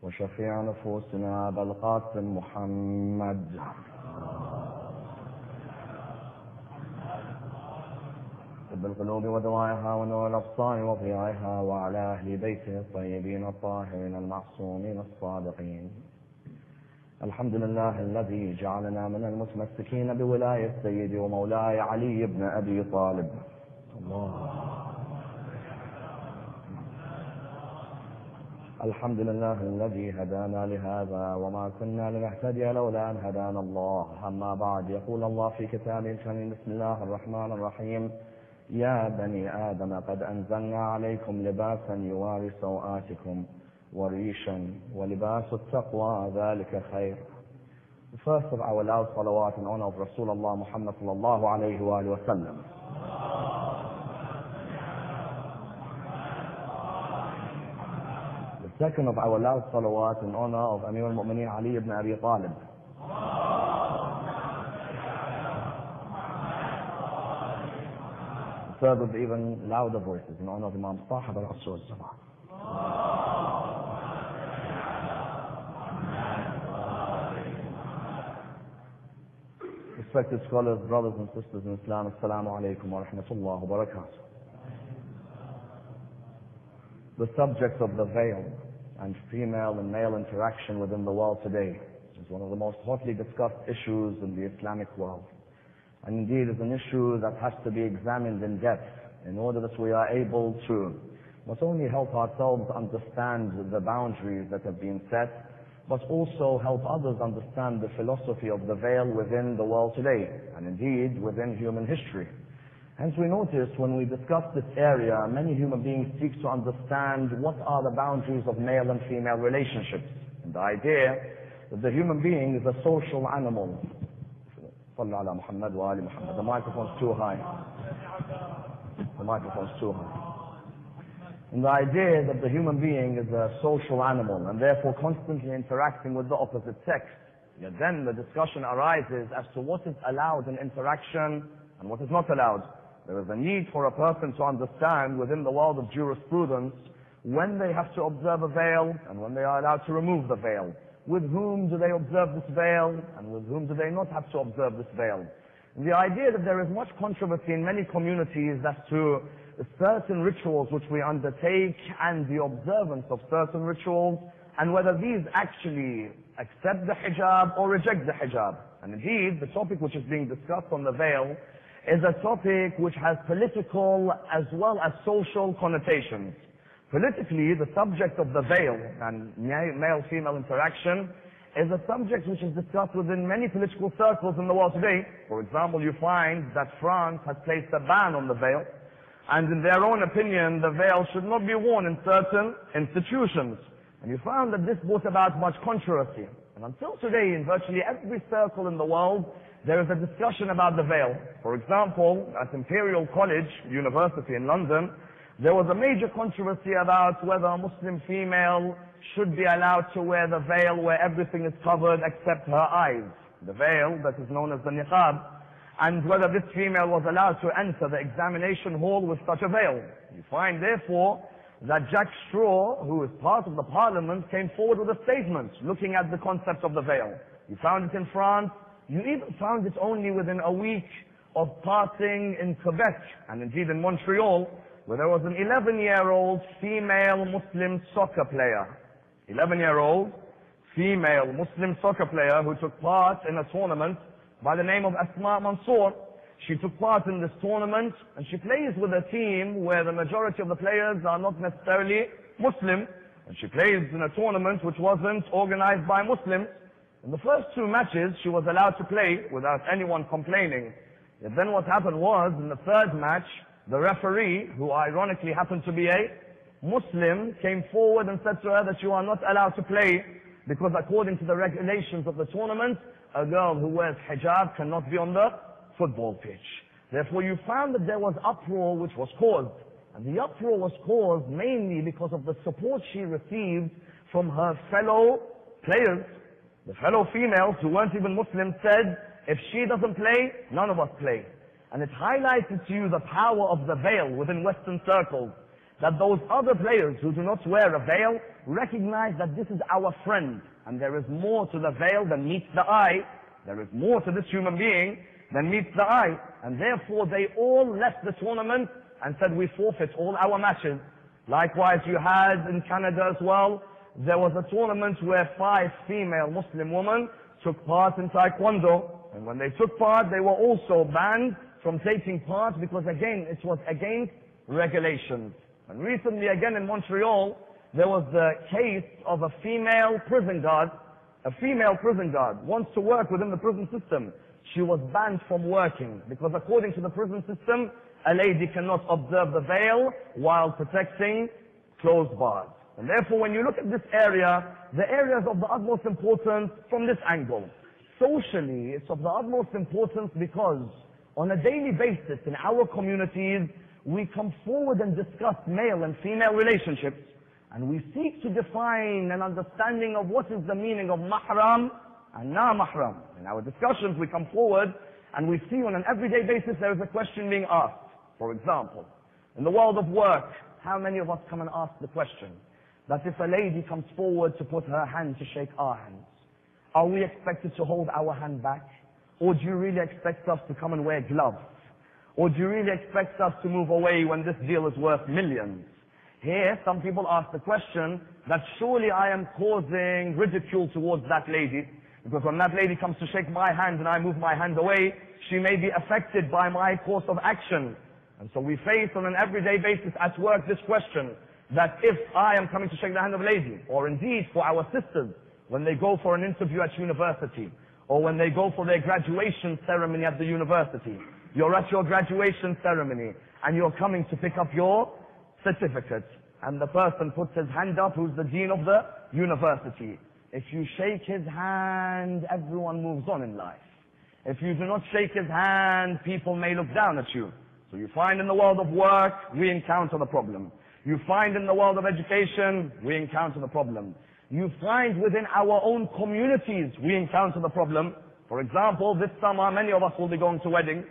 وشفيع نفوسنا أبا القاسم محمد طب القلوب ودوائها ونور الأبصار وضيائها وعلى أهل بيته الطيبين الطاهرين المعصومين الصادقين. الحمد لله الذي جعلنا من المتمسكين بولاية سيدي ومولاي علي بن أبي طالب. الله. الحمد لله الذي هدانا لهذا وما كنا لنهتدي لولا أن هدانا الله. أما بعد، يقول الله في كتابه الكريم: بسم الله الرحمن الرحيم: يا بني آدم قد أنزلنا عليكم لباسا يواري سوآتكم وريشا ولباس التقوى ذلك خير. The first of our loud salawat in honor of Rasulullah Muhammad sallallahu alayhi wa sallam. The second of our loud salawat in honor of Ammar Nakshawani Ali ibn Abi Talib. The third of even louder voices in honor of Imam Sahib al-Rasul. Respected scholars, brothers and sisters in Islam, Assalamu alaikum wa rahmatullahi wa barakatuh. The subject of the veil and female and male interaction within the world today is one of the most hotly discussed issues in the Islamic world. And indeed is an issue that has to be examined in depth in order that we are able to not only help ourselves understand the boundaries that have been set, but also help others understand the philosophy of the veil within the world today, and indeed within human history. Hence we notice when we discuss this area, many human beings seek to understand what are the boundaries of male and female relationships. And the idea that the human being is a social animal. The microphone's too high. The microphone's too high. And the idea that the human being is a social animal and therefore constantly interacting with the opposite sex. Yet then the discussion arises as to what is allowed in interaction and what is not allowed. There is a need for a person to understand within the world of jurisprudence when they have to observe a veil and when they are allowed to remove the veil. With whom do they observe this veil and with whom do they not have to observe this veil? And the idea that there is much controversy in many communities as to certain rituals which we undertake and the observance of certain rituals, and whether these actually accept the hijab or reject the hijab. And indeed, the topic which is being discussed on the veil is a topic which has political as well as social connotations. Politically, the subject of the veil and male-female interaction is a subject which is discussed within many political circles in the world today. For example, you find that France has placed a ban on the veil, and in their own opinion, the veil should not be worn in certain institutions. And you found that this brought about much controversy. And until today, in virtually every circle in the world, there is a discussion about the veil. For example, at Imperial College University in London, there was a major controversy about whether a Muslim female should be allowed to wear the veil where everything is covered except her eyes. The veil that is known as the niqab. And whether this female was allowed to enter the examination hall with such a veil. You find, therefore, that Jack Straw, who is part of the parliament, came forward with a statement looking at the concept of the veil. You found it in France. You even found it only within a week of passing in Quebec, and indeed in Montreal, where there was an 11-year-old female Muslim soccer player. 11-year-old female Muslim soccer player who took part in a tournament by the name of Ammar Mansour. She took part in this tournament and she plays with a team where the majority of the players are not necessarily Muslim. And she plays in a tournament which wasn't organized by Muslims. In the first two matches she was allowed to play without anyone complaining. Yet then what happened was, in the third match, the referee, who ironically happened to be a Muslim, came forward and said to her that you are not allowed to play because according to the regulations of the tournament, a girl who wears hijab cannot be on the football pitch. Therefore you found that there was uproar which was caused. And the uproar was caused mainly because of the support she received from her fellow players. The fellow females who weren't even Muslims said, if she doesn't play, none of us play. And it highlighted to you the power of the veil within Western circles. that those other players who do not wear a veil recognize that this is our friend, and there is more to the veil than meets the eye. There is more to this human being than meets the eye. And therefore they all left the tournament and said, we forfeit all our matches. Likewise, you had in Canada as well, there was a tournament where 5 female Muslim women took part in Taekwondo. And when they took part, they were also banned from taking part because, again, it was against regulations. And recently, again in Montreal, there was the case of a female prison guard. A female prison guard wants to work within the prison system. She was banned from working because according to the prison system, a lady cannot observe the veil while protecting closed bars. And therefore, when you look at this area, the area is of the utmost importance from this angle. Socially, it's of the utmost importance because on a daily basis in our communities, we come forward and discuss male and female relationships, and we seek to define an understanding of what is the meaning of mahram and na-mahram. In our discussions, we come forward and we see on an everyday basis there is a question being asked. For example, in the world of work, how many of us come and ask the question that if a lady comes forward to put her hand to shake our hands, are we expected to hold our hand back? Or do you really expect us to come and wear gloves? Or do you really expect us to move away when this deal is worth millions? Here, some people ask the question that surely I am causing ridicule towards that lady, because when that lady comes to shake my hand and I move my hand away, she may be affected by my course of action. And so we face on an everyday basis at work this question, that if I am coming to shake the hand of a lady, or indeed for our sisters, when they go for an interview at university, or when they go for their graduation ceremony at the university, you're at your graduation ceremony, and you're coming to pick up your certificate, and the person puts his hand up who's the dean of the university. If you shake his hand, everyone moves on in life. If you do not shake his hand, people may look down at you. So you find in the world of work, we encounter the problem. You find in the world of education, we encounter the problem. You find within our own communities, we encounter the problem. For example, this summer, many of us will be going to weddings,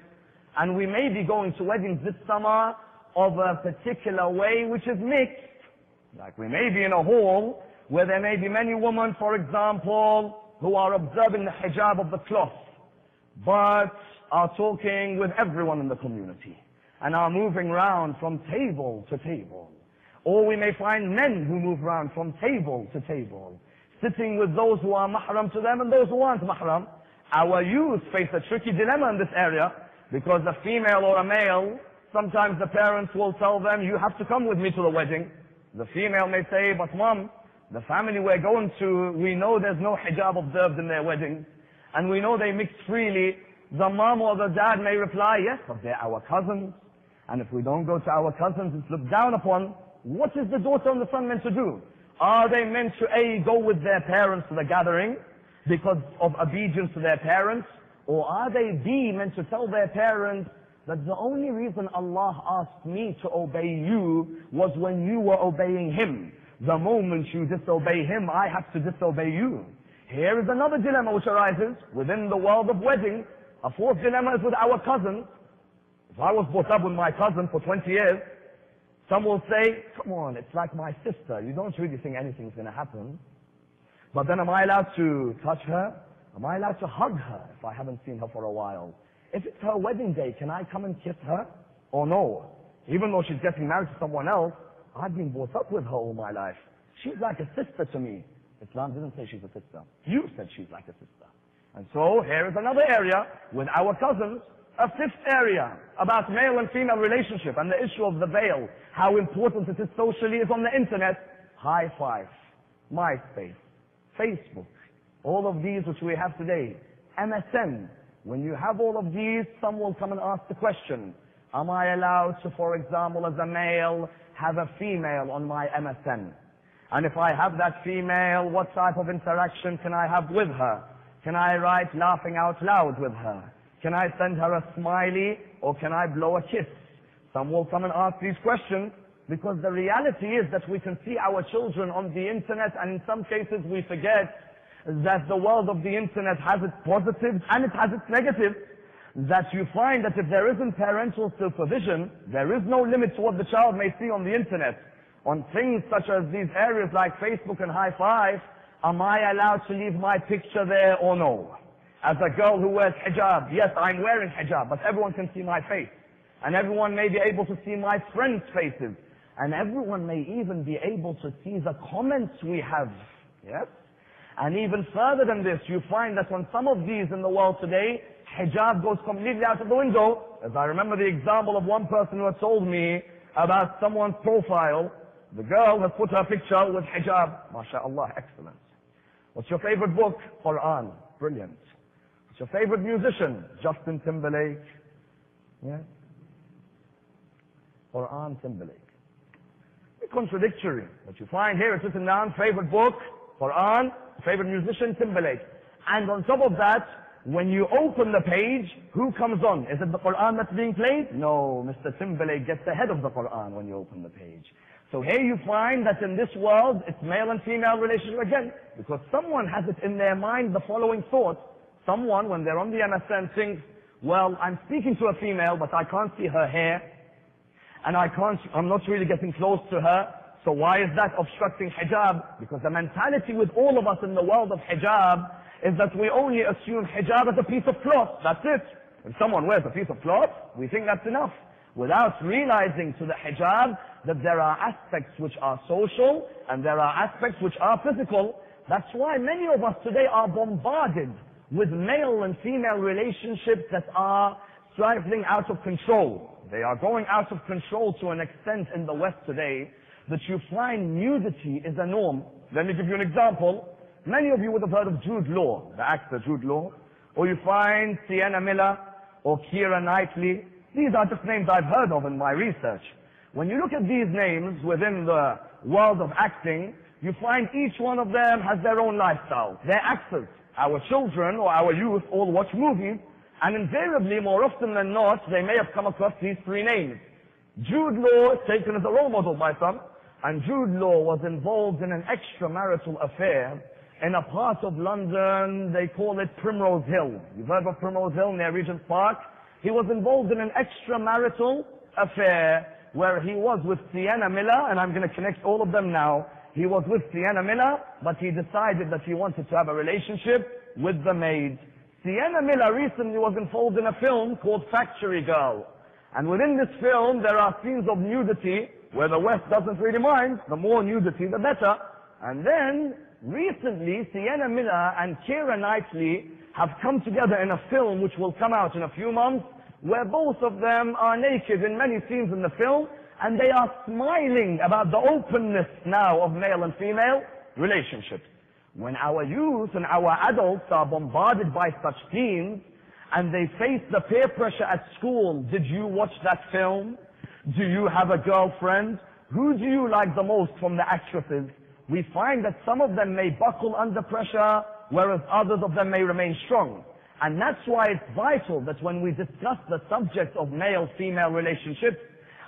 and we may be going to weddings this summer of a particular way which is mixed. Like we may be in a hall where there may be many women, for example, who are observing the hijab of the cloth, but are talking with everyone in the community and are moving around from table to table. Or we may find men who move around from table to table, sitting with those who are mahram to them and those who aren't mahram. Our youth face a tricky dilemma in this area, because a female or a male, sometimes the parents will tell them, you have to come with me to the wedding. The female may say, but mom, the family we're going to, we know there's no hijab observed in their wedding, and we know they mix freely. The mom or the dad may reply, yes, but they're our cousins, and if we don't go to our cousins, it's looked down upon. What is the daughter and the son meant to do? Are they meant to A, go with their parents to the gathering because of obedience to their parents? Or are they B, meant to tell their parents that the only reason Allah asked me to obey you was when you were obeying Him. The moment you disobey Him, I have to disobey you. Here is another dilemma which arises within the world of weddings. A fourth dilemma is with our cousins. If I was brought up with my cousin for 20 years, some will say, come on, it's like my sister. You don't really think anything's going to happen. But then am I allowed to touch her? Am I allowed to hug her if I haven't seen her for a while? If it's her wedding day, can I come and kiss her? Or no? Even though she's getting married to someone else, I've been brought up with her all my life. She's like a sister to me. Islam didn't say she's a sister. You said she's like a sister. And so here is another area with our cousins. A fifth area about male and female relationship and the issue of the veil, how important it is socially, is on the internet. High Five, MySpace, Facebook, all of these which we have today, MSN. When you have all of these, some will come and ask the question, am I allowed to, for example, as a male, have a female on my MSN? And if I have that female, what type of interaction can I have with her? Can I write laughing out loud with her? Can I send her a smiley, or can I blow a kiss? Some will come and ask these questions because the reality is that we can see our children on the internet, and in some cases we forget that the world of the internet has its positives and it has its negatives. that you find that if there isn't parental supervision, there is no limit to what the child may see on the internet. On things such as these areas like Facebook and High Five, am I allowed to leave my picture there or no? As a girl who wears hijab, yes, I'm wearing hijab, but everyone can see my face. And everyone may be able to see my friends' faces. And everyone may even be able to see the comments we have. Yes? And even further than this, you find that on some of these in the world today, hijab goes completely out of the window. As I remember the example of one person who had told me about someone's profile. The girl has put her picture with hijab. MashaAllah, excellent. What's your favorite book? Quran. Brilliant. What's your favorite musician? Justin Timberlake. Yeah? Quran, Timberlake. It's contradictory. What you find here is written down, favorite book, Quran, favorite musician, Timberlake. And on top of that, when you open the page, who comes on? Is it the Quran that's being played? No, Mr. Timberlake gets ahead of the Quran when you open the page. So here you find that in this world, it's male and female relationship again. Because someone has it in their mind the following thought. Someone, when they're on the MSN, thinks, well, I'm speaking to a female, but I can't see her hair. And I'm not really getting close to her. So why is that obstructing hijab? Because the mentality with all of us in the world of hijab is that we only assume hijab as a piece of cloth. That's it. If someone wears a piece of cloth, we think that's enough. Without realizing to the hijab that there are aspects which are social and there are aspects which are physical. That's why many of us today are bombarded with male and female relationships that are trifling out of control. They are going out of control to an extent in the West today that you find nudity is a norm. Let me give you an example. Many of you would have heard of Jude Law, the actor Jude Law. Or you find Sienna Miller or Keira Knightley. These are just names I've heard of in my research. When you look at these names within the world of acting, you find each one of them has their own lifestyle. They're actors. Our children or our youth all watch movies. And invariably, more often than not, they may have come across these three names. Jude Law is taken as a role model by some, and Jude Law was involved in an extramarital affair in a part of London, they call it Primrose Hill. You've heard of Primrose Hill near Regent's Park? He was involved in an extramarital affair where he was with Sienna Miller, and I'm going to connect all of them now. He was with Sienna Miller, but he decided that he wanted to have a relationship with the maid. Sienna Miller recently was involved in a film called Factory Girl. And within this film, there are scenes of nudity where the West doesn't really mind. The more nudity, the better. And then, recently, Sienna Miller and Keira Knightley have come together in a film which will come out in a few months, where both of them are naked in many scenes in the film, and they are smiling about the openness now of male and female relationships. When our youth and our adults are bombarded by such themes, and they face the peer pressure at school, did you watch that film? Do you have a girlfriend? Who do you like the most from the actresses? We find that some of them may buckle under pressure, whereas others of them may remain strong. And that's why it's vital that when we discuss the subject of male-female relationships,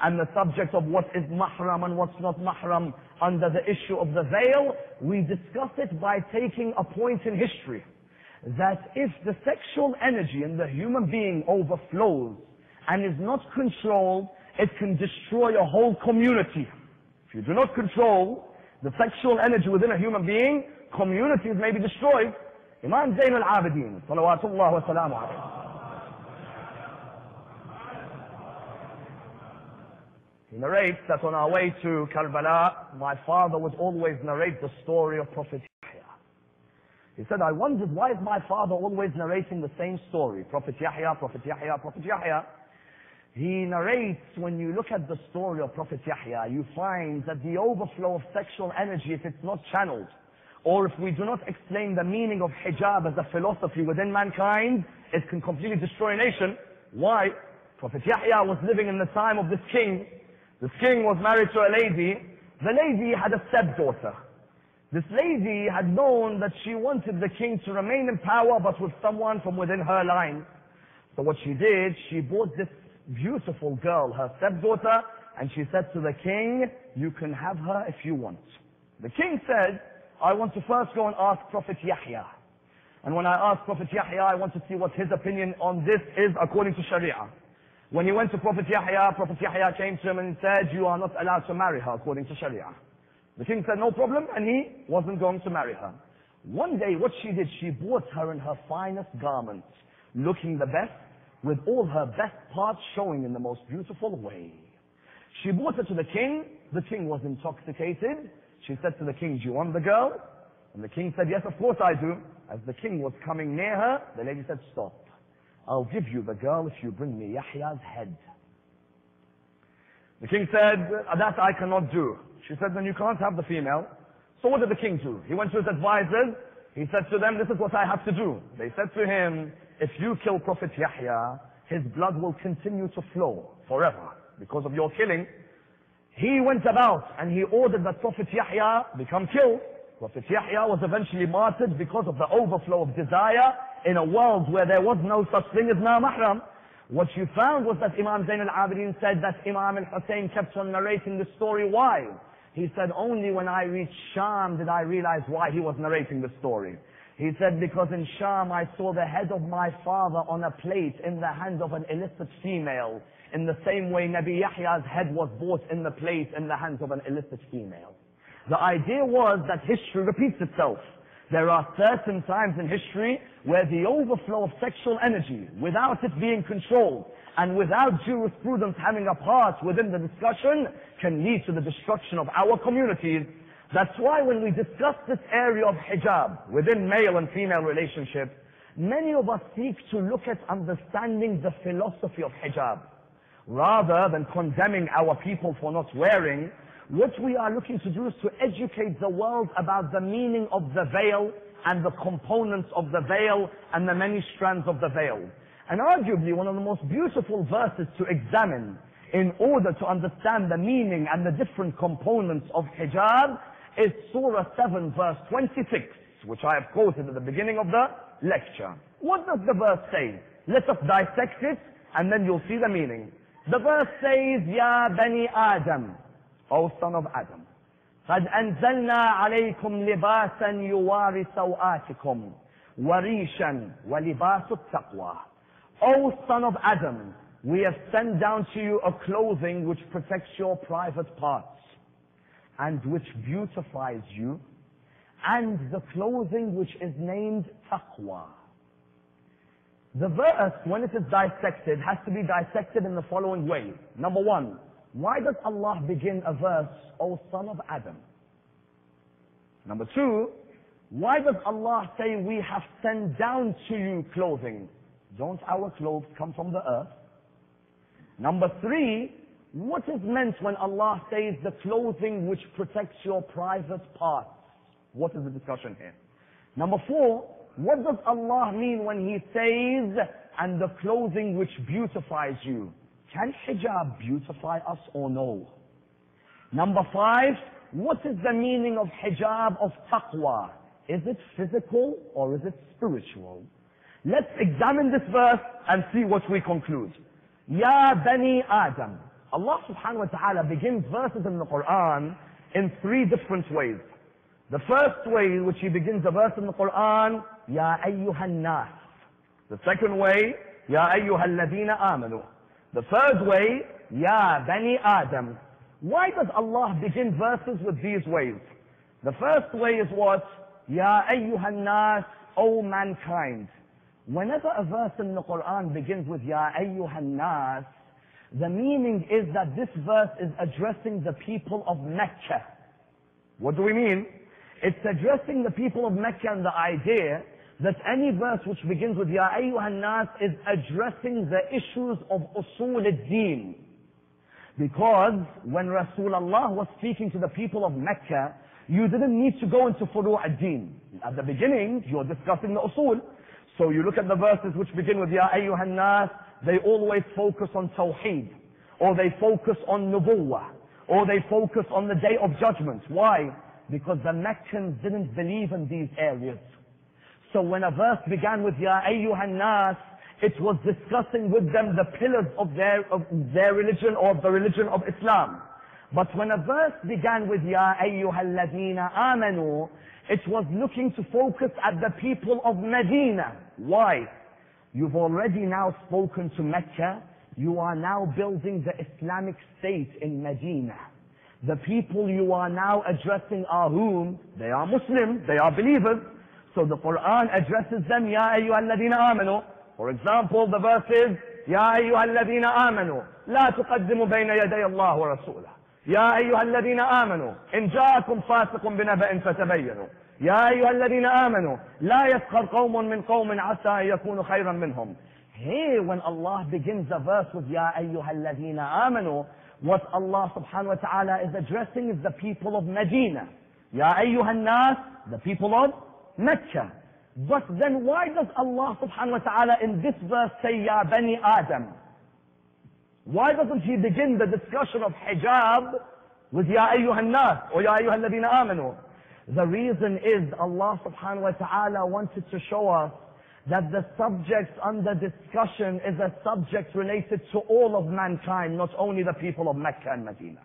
and the subject of what is mahram and what's not mahram under the issue of the veil, we discuss it by taking a point in history. That if the sexual energy in the human being overflows and is not controlled, it can destroy a whole community. If you do not control the sexual energy within a human being, communities may be destroyed. Imam Zayn al-Abidin, salawatullah wa salamu alayhi. He narrates that on our way to Karbala, my father would always narrate the story of Prophet Yahya. He said, I wondered, why is my father always narrating the same story? Prophet Yahya, Prophet Yahya, Prophet Yahya. He narrates, when you look at the story of Prophet Yahya, you find that the overflow of sexual energy, if it's not channeled, or if we do not explain the meaning of hijab as a philosophy within mankind, it can completely destroy a nation. Why? Prophet Yahya was living in the time of this king. This king was married to a lady. The lady had a stepdaughter. This lady had known that she wanted the king to remain in power, but with someone from within her line. So what she did, she bought this beautiful girl, her stepdaughter, and she said to the king, you can have her if you want. The king said, I want to first go and ask Prophet Yahya. And when I asked Prophet Yahya, I want to see what his opinion on this is according to Sharia. When he went to Prophet Yahya came to him and said, you are not allowed to marry her according to Sharia. The king said, no problem, and he wasn't going to marry her. One day, what she did, she brought her in her finest garments, looking the best, with all her best parts showing in the most beautiful way. She brought her to the king. The king was intoxicated. She said to the king, do you want the girl? And the king said, yes, of course I do. As the king was coming near her, the lady said, stop. I'll give you the girl if you bring me Yahya's head. The king said, that I cannot do. She said, then you can't have the female. So what did the king do? He went to his advisors. He said to them, this is what I have to do. They said to him, if you kill Prophet Yahya, his blood will continue to flow forever because of your killing. He went about and he ordered that Prophet Yahya become killed. Prophet Yahya was eventually martyred because of the overflow of desire in a world where there was no such thing as na mahram. What you found was that Imam Zain al-Abidin said that Imam al-Hussein kept on narrating the story. Why? He said, only when I reached Sham did I realize why he was narrating the story. He said, because in Sham I saw the head of my father on a plate in the hand of an illicit female, in the same way Nabi Yahya's head was brought in the plate in the hands of an illicit female. The idea was that history repeats itself. There are certain times in history where the overflow of sexual energy, without it being controlled, and without jurisprudence having a part within the discussion, can lead to the destruction of our communities. That's why when we discuss this area of hijab within male and female relationships, many of us seek to look at understanding the philosophy of hijab. Rather than condemning our people for not wearing, what we are looking to do is to educate the world about the meaning of the veil and the components of the veil and the many strands of the veil. And arguably one of the most beautiful verses to examine in order to understand the meaning and the different components of hijab is Surah 7 verse 26, which I have quoted at the beginning of the lecture. What does the verse say? Let us dissect it and then you'll see the meaning. The verse says, Ya Bani Adam, O son of Adam, قد أنزلنا عليكم لباسا يواري سوآتكم وريشا ولباس التقوى. O son of Adam, we have sent down to you a clothing which protects your private parts and which beautifies you, and the clothing which is named taqwa. The verse, when it is dissected, has to be dissected in the following way. Number one, why does Allah begin a verse, O son of Adam? Number two, why does Allah say we have sent down to you clothing? Don't our clothes come from the earth? Number three, what is meant when Allah says the clothing which protects your private parts? What is the discussion here? Number four, what does Allah mean when He says, and the clothing which beautifies you? Can hijab beautify us or no? Number five, what is the meaning of hijab of taqwa? Is it physical or is it spiritual? Let's examine this verse and see what we conclude. Ya Bani Adam. Allah subhanahu wa ta'ala begins verses in the Quran in three different ways. The first way which He begins a verse in the Quran, Ya ayyuhan nas. The second way, Ya ayyuhal ladina amanu. The third way, Ya Bani Adam. Why does Allah begin verses with these ways? The first way is what? Ya ayyuhan nas, O mankind. Whenever a verse in the Quran begins with Ya ayyuhan nas, the meaning is that this verse is addressing the people of Mecca. What do we mean? It's addressing the people of Mecca, and the idea that any verse which begins with Ya ayyuhan nas is addressing the issues of usul ad-din. Because when Rasulullah was speaking to the people of Mecca, you didn't need to go into furu' ad-din. At the beginning, you're discussing the usul. So you look at the verses which begin with Ya ayyuhan nas, they always focus on tawheed, or they focus on nubuwwah, or they focus on the day of judgment. Why? Because the Meccans didn't believe in these areas. So when a verse began with Ya ayyuhan nas, it was discussing with them the pillars of their religion, or the religion of Islam. But when a verse began with Ya ayyuhal ladina amanu, It was looking to focus at the people of Medina. Why? You've already now spoken to Mecca. You are now building the Islamic State in Medina. The people you are now addressing are whom? They are Muslims, they are believers. So the Quran addresses them, Ya ayyuhalladhina amanu. For example, the verse is, Ya ayyuhalladhina amanu, la tuqaddimu bayna yaday Allah wa rasulah. Ya ayyuhalladhina amanu, in ja'akum fasiqun binaba'in fatabayyanu. Ya ayyuhalladhina amanu, la yaskhar qawmun min qawmin asa an yakunu khayran minhum. Here, when Allah begins the verse with Ya ayyuhalladhina amanu, what Allah subhanahu wa ta'ala is addressing is the people of Medina. Ya ayyuhan nas, the people of Mecca. But then why does Allah subhanahu wa ta'ala in this verse say Ya bani Adam? Why doesn't he begin the discussion of hijab with Ya ayyuhan nas or Ya ayyuhal ladina amanu? The reason is Allah subhanahu wa ta'ala wanted to show us that the subject under discussion is a subject related to all of mankind, not only the people of Mecca and Medina.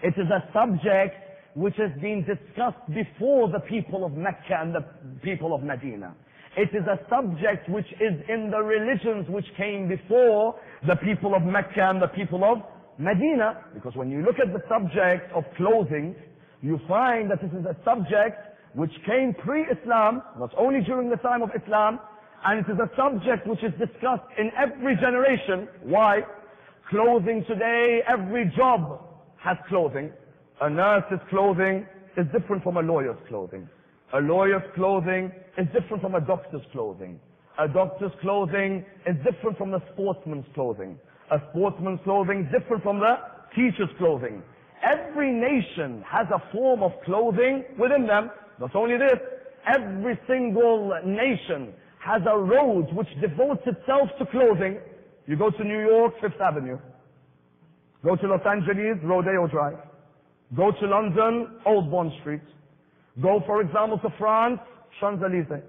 It is a subject which has been discussed before the people of Mecca and the people of Medina. It is a subject which is in the religions which came before the people of Mecca and the people of Medina. Because when you look at the subject of clothing, you find that this is a subject which came pre-Islam, not only during the time of Islam, and it is a subject which is discussed in every generation. Why? Clothing today, every job has clothing. A nurse's clothing is different from a lawyer's clothing. A lawyer's clothing is different from a doctor's clothing. A doctor's clothing is different from a sportsman's clothing. A sportsman's clothing is different from the teacher's clothing. Every nation has a form of clothing within them. Not only this, every single nation has a road which devotes itself to clothing. You go to New York, Fifth Avenue. Go to Los Angeles, Rodeo Drive. Go to London, Old Bond Street. Go, for example, to France, Champs-Élysées.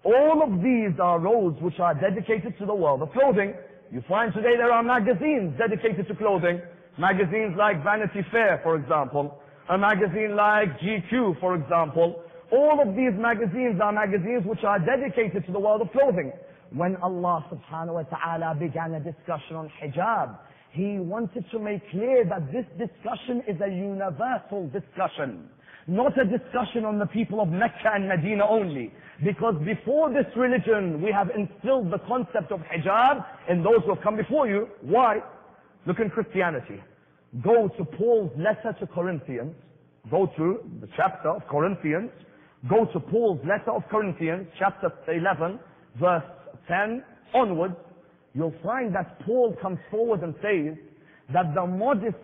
All of these are roads which are dedicated to the world of clothing. You find today there are magazines dedicated to clothing. Magazines like Vanity Fair, for example. A magazine like GQ, for example. All of these magazines are magazines which are dedicated to the world of clothing. When Allah subhanahu wa ta'ala began a discussion on hijab, He wanted to make clear that this discussion is a universal discussion, not a discussion on the people of Mecca and Medina only. Because before this religion, we have instilled the concept of hijab in those who have come before you. Why? Look in Christianity. Go to Paul's letter to Corinthians. Go to the chapter of Corinthians. Go to Paul's letter of Corinthians, chapter 11, verse 10 onwards. You'll find that Paul comes forward and says that the modest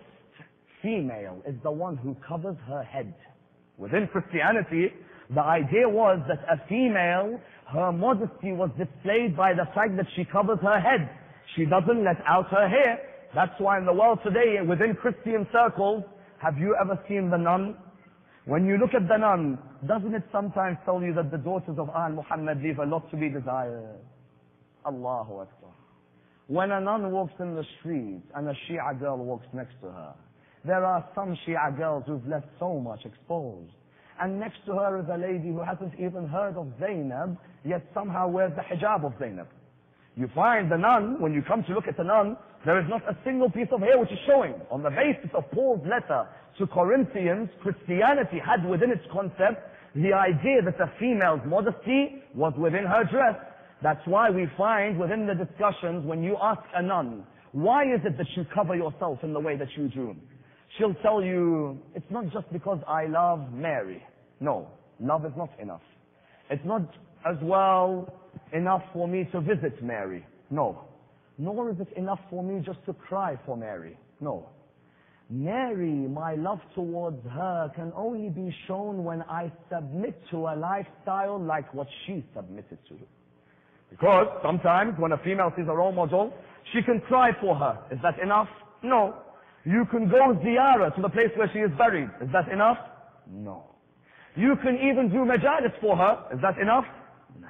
female is the one who covers her head. Within Christianity, the idea was that a female, her modesty was displayed by the fact that she covers her head. She doesn't let out her hair. That's why in the world today, within Christian circles, have you ever seen the nun? When you look at the nun, doesn't it sometimes tell you that the daughters of Al Muhammad leave a lot to be desired? Allahu Akbar. When a nun walks in the street and a Shia girl walks next to her, there are some Shia girls who've left so much exposed. And next to her is a lady who hasn't even heard of Zainab, yet somehow wears the hijab of Zainab. You find the nun, when you come to look at the nun, there is not a single piece of hair which is showing. On the basis of Paul's letter to Corinthians, Christianity had within its concept the idea that a female's modesty was within her dress. That's why we find within the discussions, when you ask a nun, why is it that you cover yourself in the way that you do? She'll tell you, it's not just because I love Mary. No, love is not enough. It's not as well enough for me to visit Mary. No. Nor is it enough for me just to cry for Mary. No. Mary, my love towards her can only be shown when I submit to a lifestyle like what she submitted to. Because sometimes when a female sees a role model, she can cry for her. Is that enough? No. You can go ziyarah to the place where she is buried. Is that enough? No. You can even do majalis for her. Is that enough? No.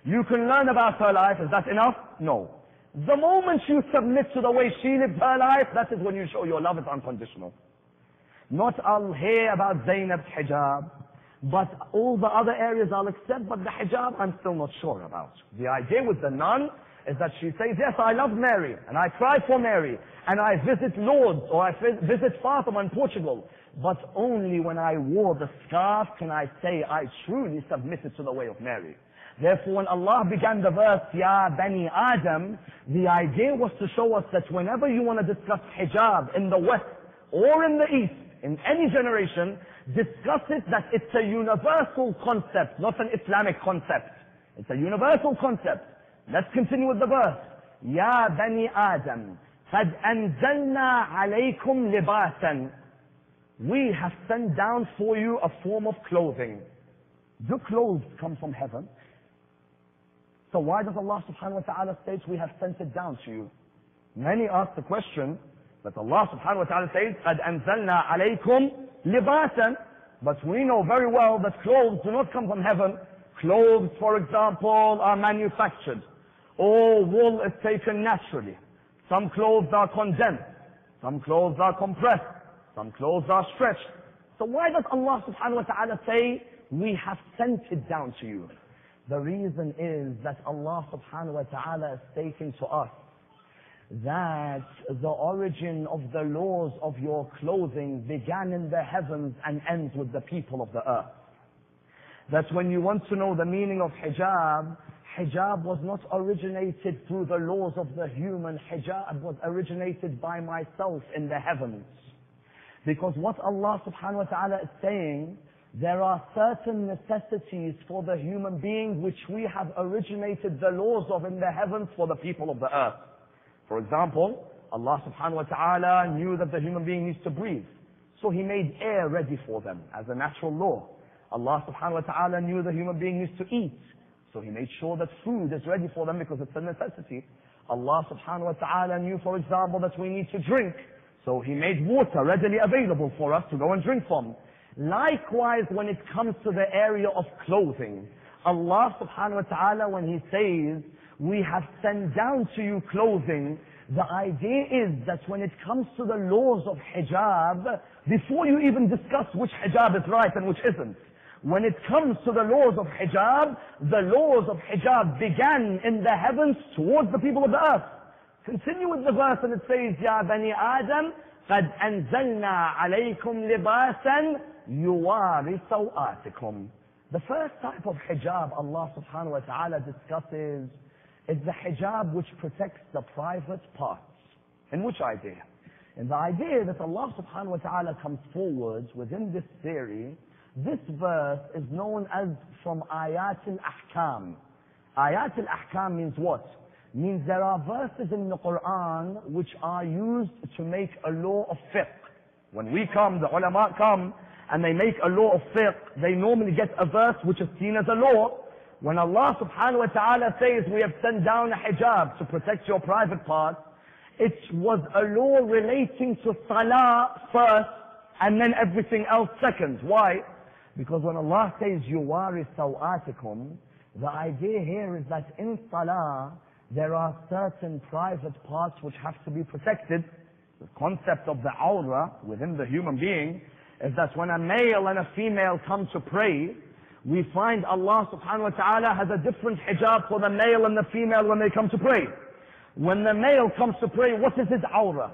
You can learn about her life. Is that enough? No. The moment you submit to the way she lived her life, that is when you show your love is unconditional. Not I'll hear about Zainab's hijab. but all the other areas I'll accept, but the hijab I'm still not sure about. The idea with the nun is that she says, yes, I love Mary, and I cry for Mary, and I visit Lourdes, or I visit Fatima in Portugal, but only when I wore the scarf can I say I truly submitted to the way of Mary. Therefore, when Allah began the verse, Ya Bani Adam, the idea was to show us that whenever you want to discuss hijab in the West or in the East, in any generation, discuss it that it's a universal concept, not an Islamic concept. It's a universal concept. Let's continue with the verse. Ya Bani Adam, قَدْ أَنزَلْنَا عَلَيْكُمْ لِبَاسًا. We have sent down for you a form of clothing. Do clothes come from heaven? So why does Allah subhanahu wa ta'ala state we have sent it down to you? Many ask the question, but Allah subhanahu wa ta'ala says, قَدْ أَنزَلْنَا عَلَيْكُمْ لِبَاسًا. But we know very well that clothes do not come from heaven. Clothes, for example, are manufactured. All wool is taken naturally. Some clothes are condensed. Some clothes are compressed. Some clothes are stretched. So why does Allah subhanahu wa ta'ala say, we have sent it down to you? The reason is that Allah subhanahu wa ta'ala is stating to us that the origin of the laws of your clothing began in the heavens and ends with the people of the earth. That when you want to know the meaning of hijab, hijab was not originated through the laws of the human. Hijab was originated by myself in the heavens. Because what Allah subhanahu wa ta'ala is saying, there are certain necessities for the human being which we have originated the laws of in the heavens for the people of the earth. For example, Allah subhanahu wa ta'ala knew that the human being needs to breathe. So He made air ready for them as a natural law. Allah subhanahu wa ta'ala knew the human being needs to eat. So He made sure that food is ready for them because it's a necessity. Allah subhanahu wa ta'ala knew, for example, that we need to drink. So He made water readily available for us to go and drink from. Likewise, when it comes to the area of clothing, Allah subhanahu wa ta'ala, when He says, we have sent down to you clothing, the idea is that when it comes to the laws of hijab, before you even discuss which hijab is right and which isn't, when it comes to the laws of hijab, the laws of hijab began in the heavens towards the people of the earth. Continue with the verse and it says, Ya Bani Adam, قَدْ أَنزَلْنَا عَلَيْكُمْ لِبَاسًا يُوَارِ سَوْآتِكُمْ. The first type of hijab Allah subhanahu wa ta'ala discusses is the hijab which protects the private parts. In which idea? In the idea that Allah subhanahu wa ta'ala comes forward within this theory. This verse is known as from Ayat al-Ahkam. Ayat al-Ahkam means what? Means there are verses in the Quran which are used to make a law of fiqh. When we come, the ulama come, and they make a law of fiqh, they normally get a verse which is seen as a law. When Allah subhanahu wa ta'ala says, we have sent down a hijab to protect your private parts, it was a law relating to salah first, and then everything else second. Why? Because when Allah says, yuwari sawatikum, the idea here is that in salah, there are certain private parts which have to be protected. The concept of the awra within the human being is that when a male and a female come to pray, we find Allah subhanahu wa ta'ala has a different hijab for the male and the female when they come to pray. When the male comes to pray, what is his awra?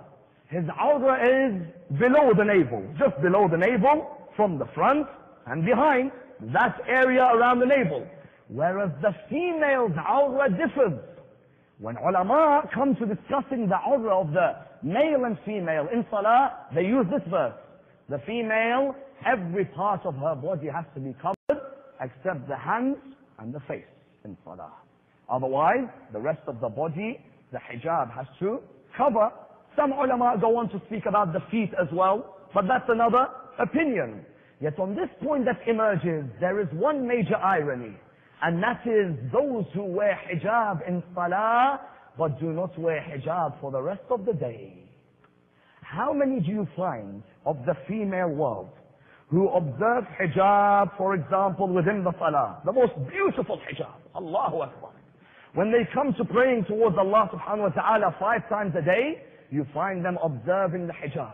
His awra is below the navel, just below the navel, from the front and behind, that area around the navel. Whereas the female's awra differs. When ulama come to discussing the awra of the male and female in salah, they use this verse. The female, every part of her body has to be covered except the hands and the face in salah. Otherwise, the rest of the body, the hijab has to cover. Some ulama go on to speak about the feet as well, but that's another opinion. Yet on this point that emerges, there is one major irony, and that is those who wear hijab in salah, but do not wear hijab for the rest of the day. How many do you find of the female world who observe hijab, for example, within the salah, the most beautiful hijab, Allahu Akbar. When they come to praying towards Allah subhanahu wa ta'ala 5 times a day, you find them observing the hijab.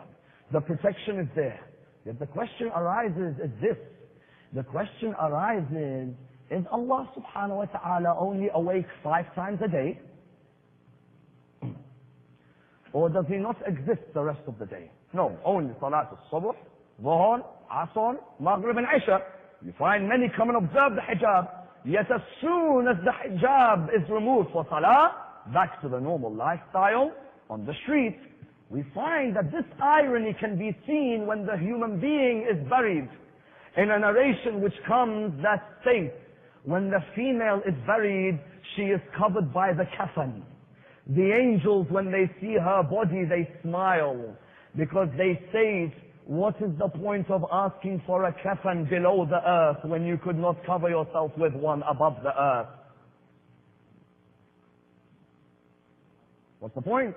The protection is there. Yet the question arises is this, The question arises, is Allah subhanahu wa ta'ala only awake 5 times a day? Or does He not exist the rest of the day? No, only Salat al-Subh, Dhuhr, Asr, Maghrib and Isha. You find many come and observe the hijab. Yet as soon as the hijab is removed for Salah, back to the normal lifestyle on the street, we find that this irony can be seen when the human being is buried. In a narration which comes that states, when the female is buried, she is covered by the kafan. The angels, when they see her body, they smile, because they say, what is the point of asking for a kafan below the earth when you could not cover yourself with one above the earth? What's the point?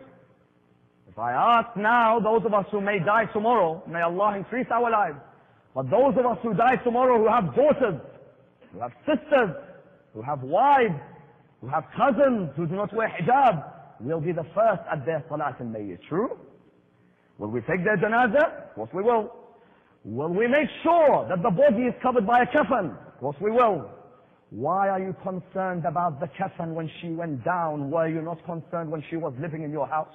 If I ask now, those of us who may die tomorrow, may Allah increase our lives, but those of us who die tomorrow who have daughters, who have sisters, who have wives, who have cousins who do not wear hijab, will be the first at their salat al-mayyit. True? Will we take their janazah? Of course we will. Will we make sure that the body is covered by a kafan? Of course we will. Why are you concerned about the kafan when she went down? Were you not concerned when she was living in your house?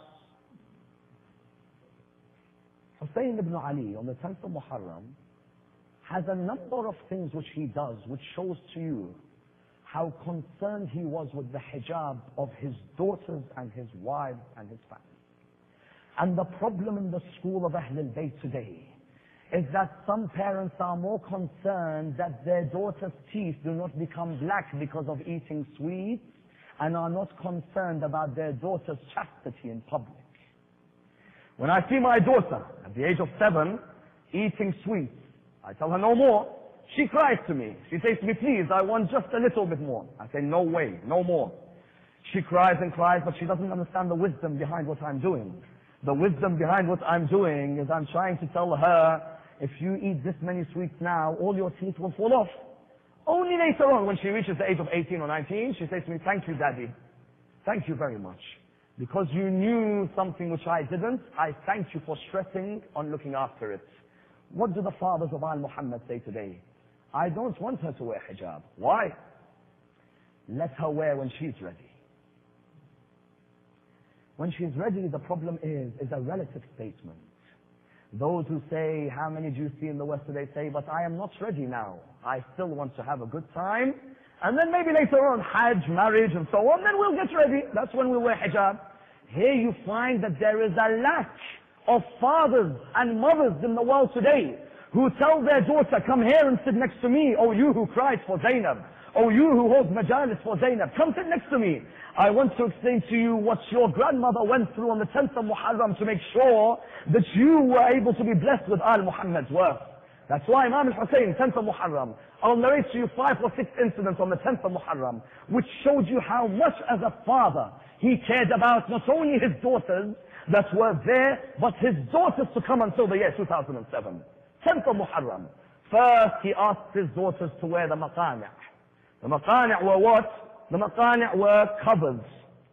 Hussein ibn Ali on the 10th of Muharram has a number of things which he does, which shows to you how concerned he was with the hijab of his daughters and his wives and his family. And the problem in the school of Ahlul Bayt today is that some parents are more concerned that their daughters' teeth do not become black because of eating sweets, and are not concerned about their daughter's chastity in public. When I see my daughter at the age of 7 eating sweets, I tell her no more. She cries to me. She says to me, please, I want just a little bit more. I say, no way, no more. She cries and cries, but she doesn't understand the wisdom behind what I'm doing. The wisdom behind what I'm doing is I'm trying to tell her, if you eat this many sweets now, all your teeth will fall off. Only later on, when she reaches the age of 18 or 19, she says to me, thank you, Daddy. Thank you very much. Because you knew something which I didn't, I thank you for stressing on looking after it. What do the fathers of Al Muhammad say today? I don't want her to wear hijab. Why? Let her wear when she's ready. When she's ready, the problem is a relative statement. Those who say, how many do you see in the West today say, but I am not ready now. I still want to have a good time. And then maybe later on, Hajj, marriage, and so on, then we'll get ready. That's when we'll wear hijab. Here you find that there is a lack of fathers and mothers in the world today who tell their daughter, come here and sit next to me. Oh, you who cried for Zainab. Oh, you who hold majalis for Zainab. Come sit next to me. I want to explain to you what your grandmother went through on the 10th of Muharram to make sure that you were able to be blessed with Al Muhammad's worth. That's why Imam al-Hussein, 10th of Muharram, I'll narrate to you 5 or 6 incidents on the 10th of Muharram, which showed you how much as a father he cared about not only his daughters that were there, but his daughters to come until the year 2007. 10th of Muharram. First, he asked his daughters to wear the maqani'. The maqani' were what? The maqani' were covers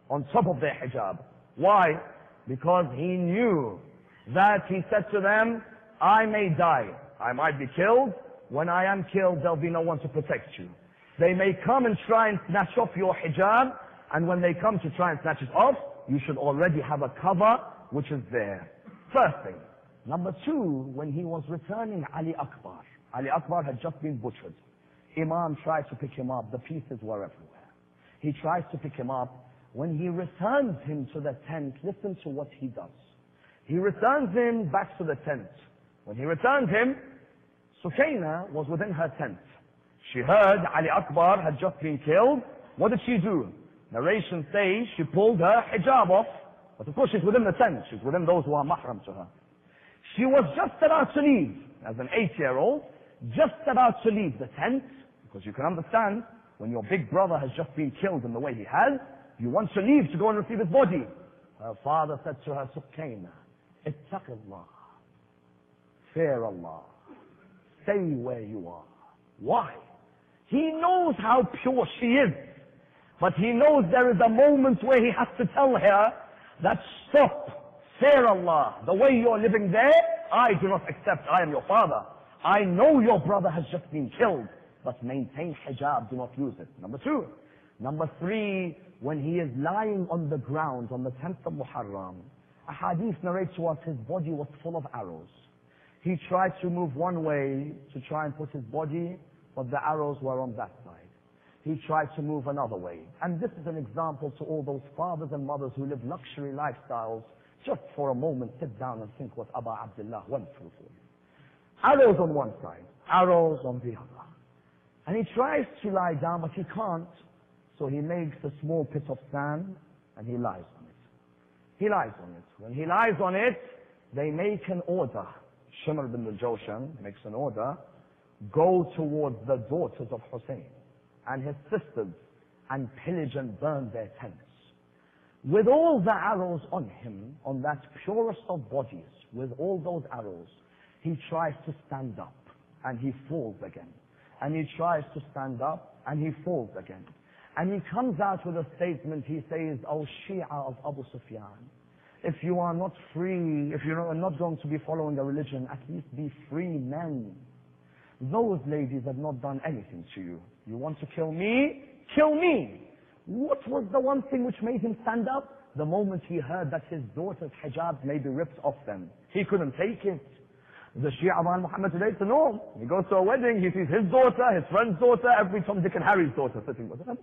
on top of their hijab. Why? Because he knew that he said to them, I may die. I might be killed. When I am killed, there'll be no one to protect you. They may come and try and snatch off your hijab, and when they come to try and snatch it off, you should already have a cover which is there. First thing. Number 2, when he was returning Ali Akbar. Ali Akbar had just been butchered. Imam tried to pick him up. The pieces were everywhere. He tries to pick him up. When he returns him to the tent, listen to what he does. He returns him back to the tent. When he returns him, Sukaina was within her tent. She heard Ali Akbar had just been killed. What did she do? Narration says she pulled her hijab off. But of course she's within the tent. She's within those who are mahram to her. She was just about to leave, as an 8-year-old, just about to leave the tent, because you can understand, when your big brother has just been killed in the way he has, you want to leave to go and receive his body. Her father said to her, Sukaina, ittaqillah, fear Allah, stay where you are. Why? He knows how pure she is, but he knows there is a moment where he has to tell her that stop, fear Allah, the way you're living there, I do not accept, I am your father. I know your brother has just been killed, but maintain hijab, do not lose it. Number 2. Number 3, when he is lying on the ground on the 10th of Muharram, a hadith narrates to us his body was full of arrows. He tried to move one way to try and put his body, but the arrows were on that side. He tried to move another way. And this is an example to all those fathers and mothers who live luxury lifestyles. Just for a moment, sit down and think what Abu Abdullah went through for you. Arrows on one side, arrows on the other. And he tries to lie down, but he can't. So he makes a small pit of sand and he lies on it. He lies on it. When he lies on it, they make an order. Shimr bin al-Jawshan makes an order. Go towards the daughters of Hussein and his sisters and pillage and burn their tents. With all the arrows on him, on that purest of bodies, with all those arrows, he tries to stand up and he falls again. And he tries to stand up and he falls again. And he comes out with a statement, he says, "O Shia of Abu Sufyan, if you are not free, if you are not going to be following a religion, at least be free men. Those ladies have not done anything to you. You want to kill me? Kill me." What was the one thing which made him stand up? The moment he heard that his daughter's hijab may be ripped off them. He couldn't take it. The Shia man Muhammad today, it's a norm. He goes to a wedding, he sees his daughter, his friend's daughter, every Tom, Dick and Harry's daughter sitting with him.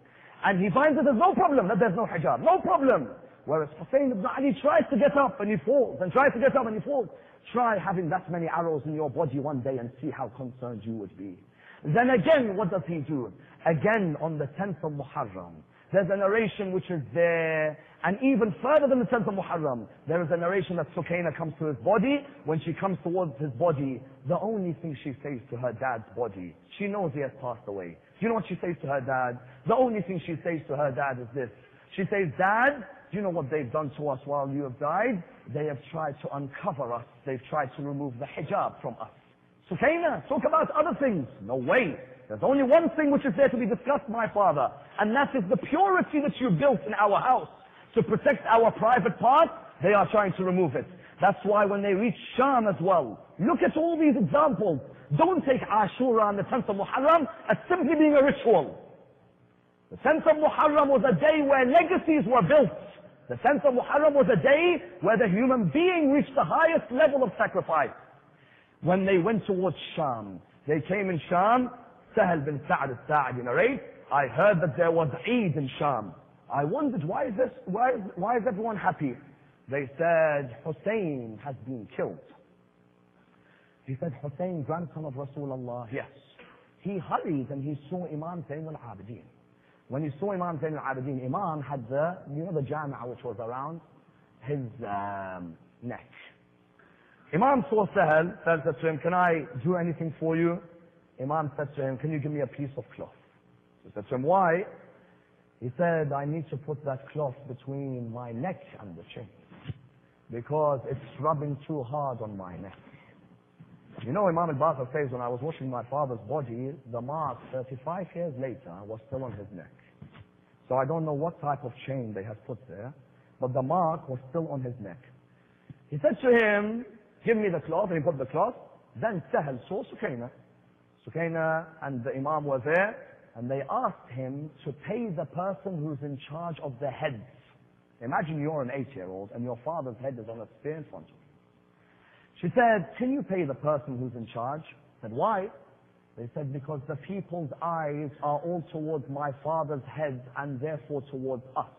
And he finds that there's no problem, that there's no hijab, no problem. Whereas Hussein ibn Ali tries to get up and he falls, and tries to get up and he falls. Try having that many arrows in your body one day and see how concerned you would be. Then again, what does he do? Again, on the 10th of Muharram, there's a narration which is there, and even further than the 10th of Muharram, there is a narration that Sukaina comes to his body. When she comes towards his body, the only thing she says to her dad's body, she knows he has passed away. Do you know what she says to her dad? The only thing she says to her dad is this. She says, "Dad, do you know what they've done to us while you have died? They have tried to uncover us. They've tried to remove the hijab from us." Sukaina, talk about other things. No way. There's only one thing which is there to be discussed, my father, and that is the purity that you built in our house. To protect our private parts, they are trying to remove it. That's why when they reach Sham as well, look at all these examples. Don't take Ashura and the 10th of Muharram as simply being a ritual. The 10th of Muharram was a day where legacies were built. The 10th of Muharram was a day where the human being reached the highest level of sacrifice. When they went towards Sham, they came in Sham. Sahal bin Sa'd al-Sa'di narrates, "I heard that there was Eid in Sham. I wondered, why is everyone happy?" They said, "Hussein has been killed." He said, "Hussein, grandson of Rasulullah?" Yes. He hurried and he saw Imam Zayn al-Abidin. When he saw Imam Zayn al-Abidin, Imam had the Jami'ah which was around his neck. Imam saw Sahal, said to him, "Can I do anything for you?" Imam said to him, "Can you give me a piece of cloth?" He said to him, "Why?" He said, "I need to put that cloth between my neck and the chin, because it's rubbing too hard on my neck." You know, Imam al-Baqir says, when I was washing my father's body, the mark 35 years later was still on his neck. So I don't know what type of chain they have put there, but the mark was still on his neck. He said to him, "Give me the cloth," and he put the cloth. Then Sahal saw Sukaina. Sukaina and the Imam were there, and they asked him to pay the person who's in charge of the heads. Imagine you're an 8-year-old and your father's head is on a spear in front of you. She said, "Can you pay the person who's in charge?" I said, "Why?" They said, "Because the people's eyes are all towards my father's head and therefore towards us.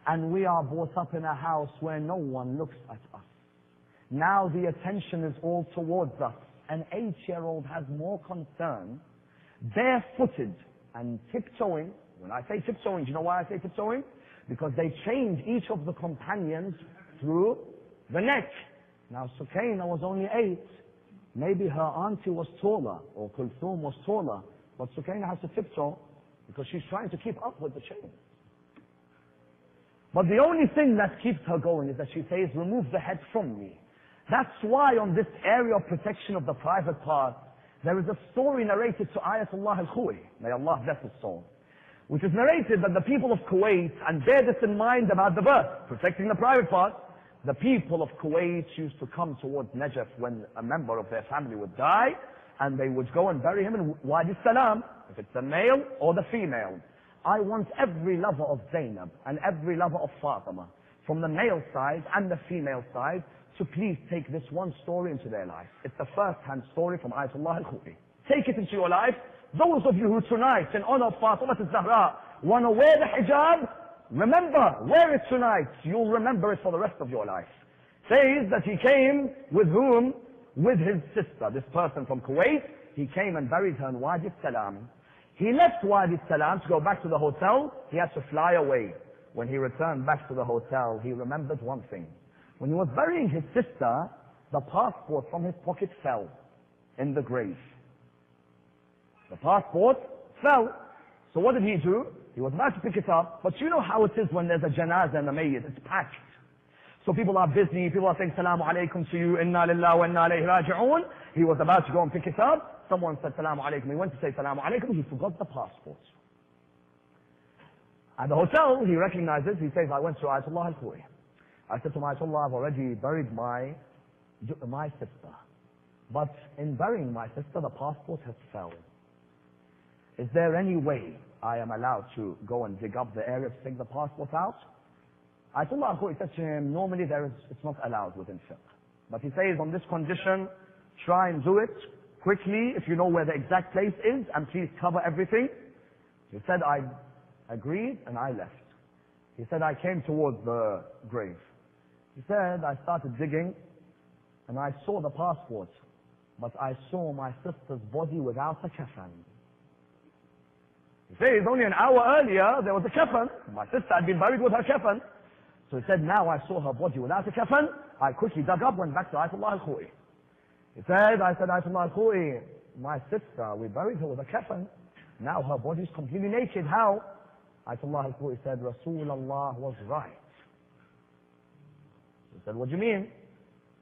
And we are brought up in a house where no one looks at us. Now the attention is all towards us. An 8-year-old has more concern, barefooted and tiptoeing." When I say tiptoeing, do you know why I say tiptoeing? Because they chained each of the companions through the neck. Now Sukaina was only 8. Maybe her auntie was taller, or Kulthum was taller, but Sukaina has to tiptoe because she's trying to keep up with the chain. But the only thing that keeps her going is that she says, "Remove the head from me." That's why on this area of protection of the private part, there is a story narrated to Ayatollah al-Khuwayi, may Allah bless his soul, which is narrated that the people of Kuwait, and bear this in mind about the birth, protecting the private part, The people of Kuwait used to come towards Najaf when a member of their family would die, and they would go and bury him in Wadi Salam, if it's the male or the female. I want every lover of Zainab and every lover of Fatima, from the male side and the female side, to please take this one story into their life. It's a first-hand story from Ayatollah al-Khoury. Take it into your life. Those of you who tonight, in honor of Fatima al-Zahra, want to wear the hijab, remember, wear it tonight. You'll remember it for the rest of your life. Says that he came with whom? With his sister, this person from Kuwait. He came and buried her in Wadi Salam. He left Wadi Salam to go back to the hotel. He had to fly away. When he returned back to the hotel, he remembered one thing. When he was burying his sister, the passport from his pocket fell in the grave. The passport fell. So what did he do? He was about to pick it up, but you know how it is when there's a janazah and a mayyit, it's packed. So people are busy, people are saying salamu alaykum to you, inna lillahi wa inna ilayhi raji'un. He was about to go and pick it up. Someone said salamu alaykum. He went to say salamu alaykum. He forgot the passport. At the hotel, he recognizes, he says, I went to Ayatollah al-Khoury. I said to Ayatollah, I've already buried my sister. But in burying my sister, the passport has fell. Is there any way I am allowed to go and dig up the area to take the passport out? Ayatollah al-Khoury said to him, normally it's not allowed within fiqh. But he says, on this condition, try and do it quickly if you know where the exact place is, and please cover everything. He said, I agreed and I left. He said, I came towards the grave. He said, I started digging and I saw the passport, but I saw my sister's body without a kafan. He says, only an hour earlier there was a kafan. My sister had been buried with her kafan. So he said, now I saw her body without a kafan. I quickly dug up, went back to Ayatollah al-Khoury. He said, I said, Ayatollah al-Khoury, my sister, we buried her with a kafan. Now her body is completely naked. How? Ayatollah al-Khoury said, Rasulullah was right. He said, what do you mean?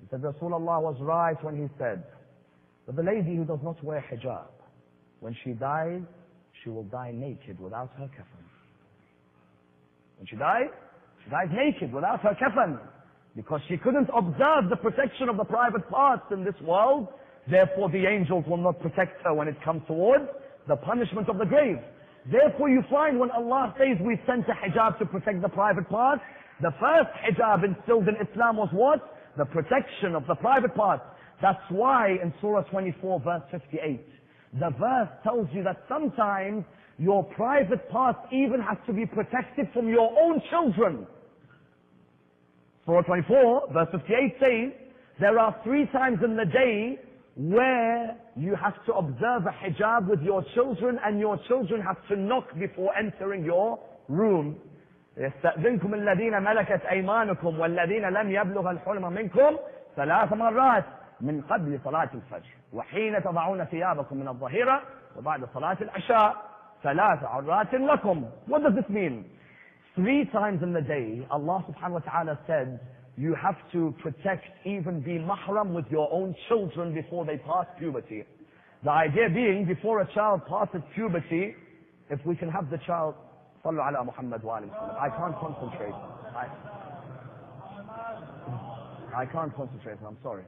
He said, Rasulullah was right when he said that the lady who does not wear hijab, when she dies, she will die naked without her kafan. When she dies naked without her kafan. Because she couldn't observe the protection of the private parts in this world. Therefore the angels will not protect her when it comes towards the punishment of the grave. Therefore you find when Allah says we sent a hijab to protect the private parts, the first hijab instilled in Islam was what? The protection of the private parts. That's why in Surah 24 verse 58, the verse tells you that sometimes your private parts even have to be protected from your own children. Surah 24 verse 58 says, there are 3 times in the day where you have to observe a hijab with your children, and your children have to knock before entering your room. يستأذنكم الذين ملكت أيمانكم والذين لم يبلغ الحلم منكم 3 مرات من قبل صلاة الفجر وحين تضعون ثيابكم من الظهيرة وبعد صلاة العشاء 3 عرات لكم. What does this mean? 3 times in the day Allah subhanahu wa ta'ala said you have to protect, even be mahram with your own children before they pass puberty. The idea being, before a child passes puberty, if we can have the child, sallu ala Muhammad wa alayhi wa sallam. I can't concentrate. I can't concentrate, I'm sorry.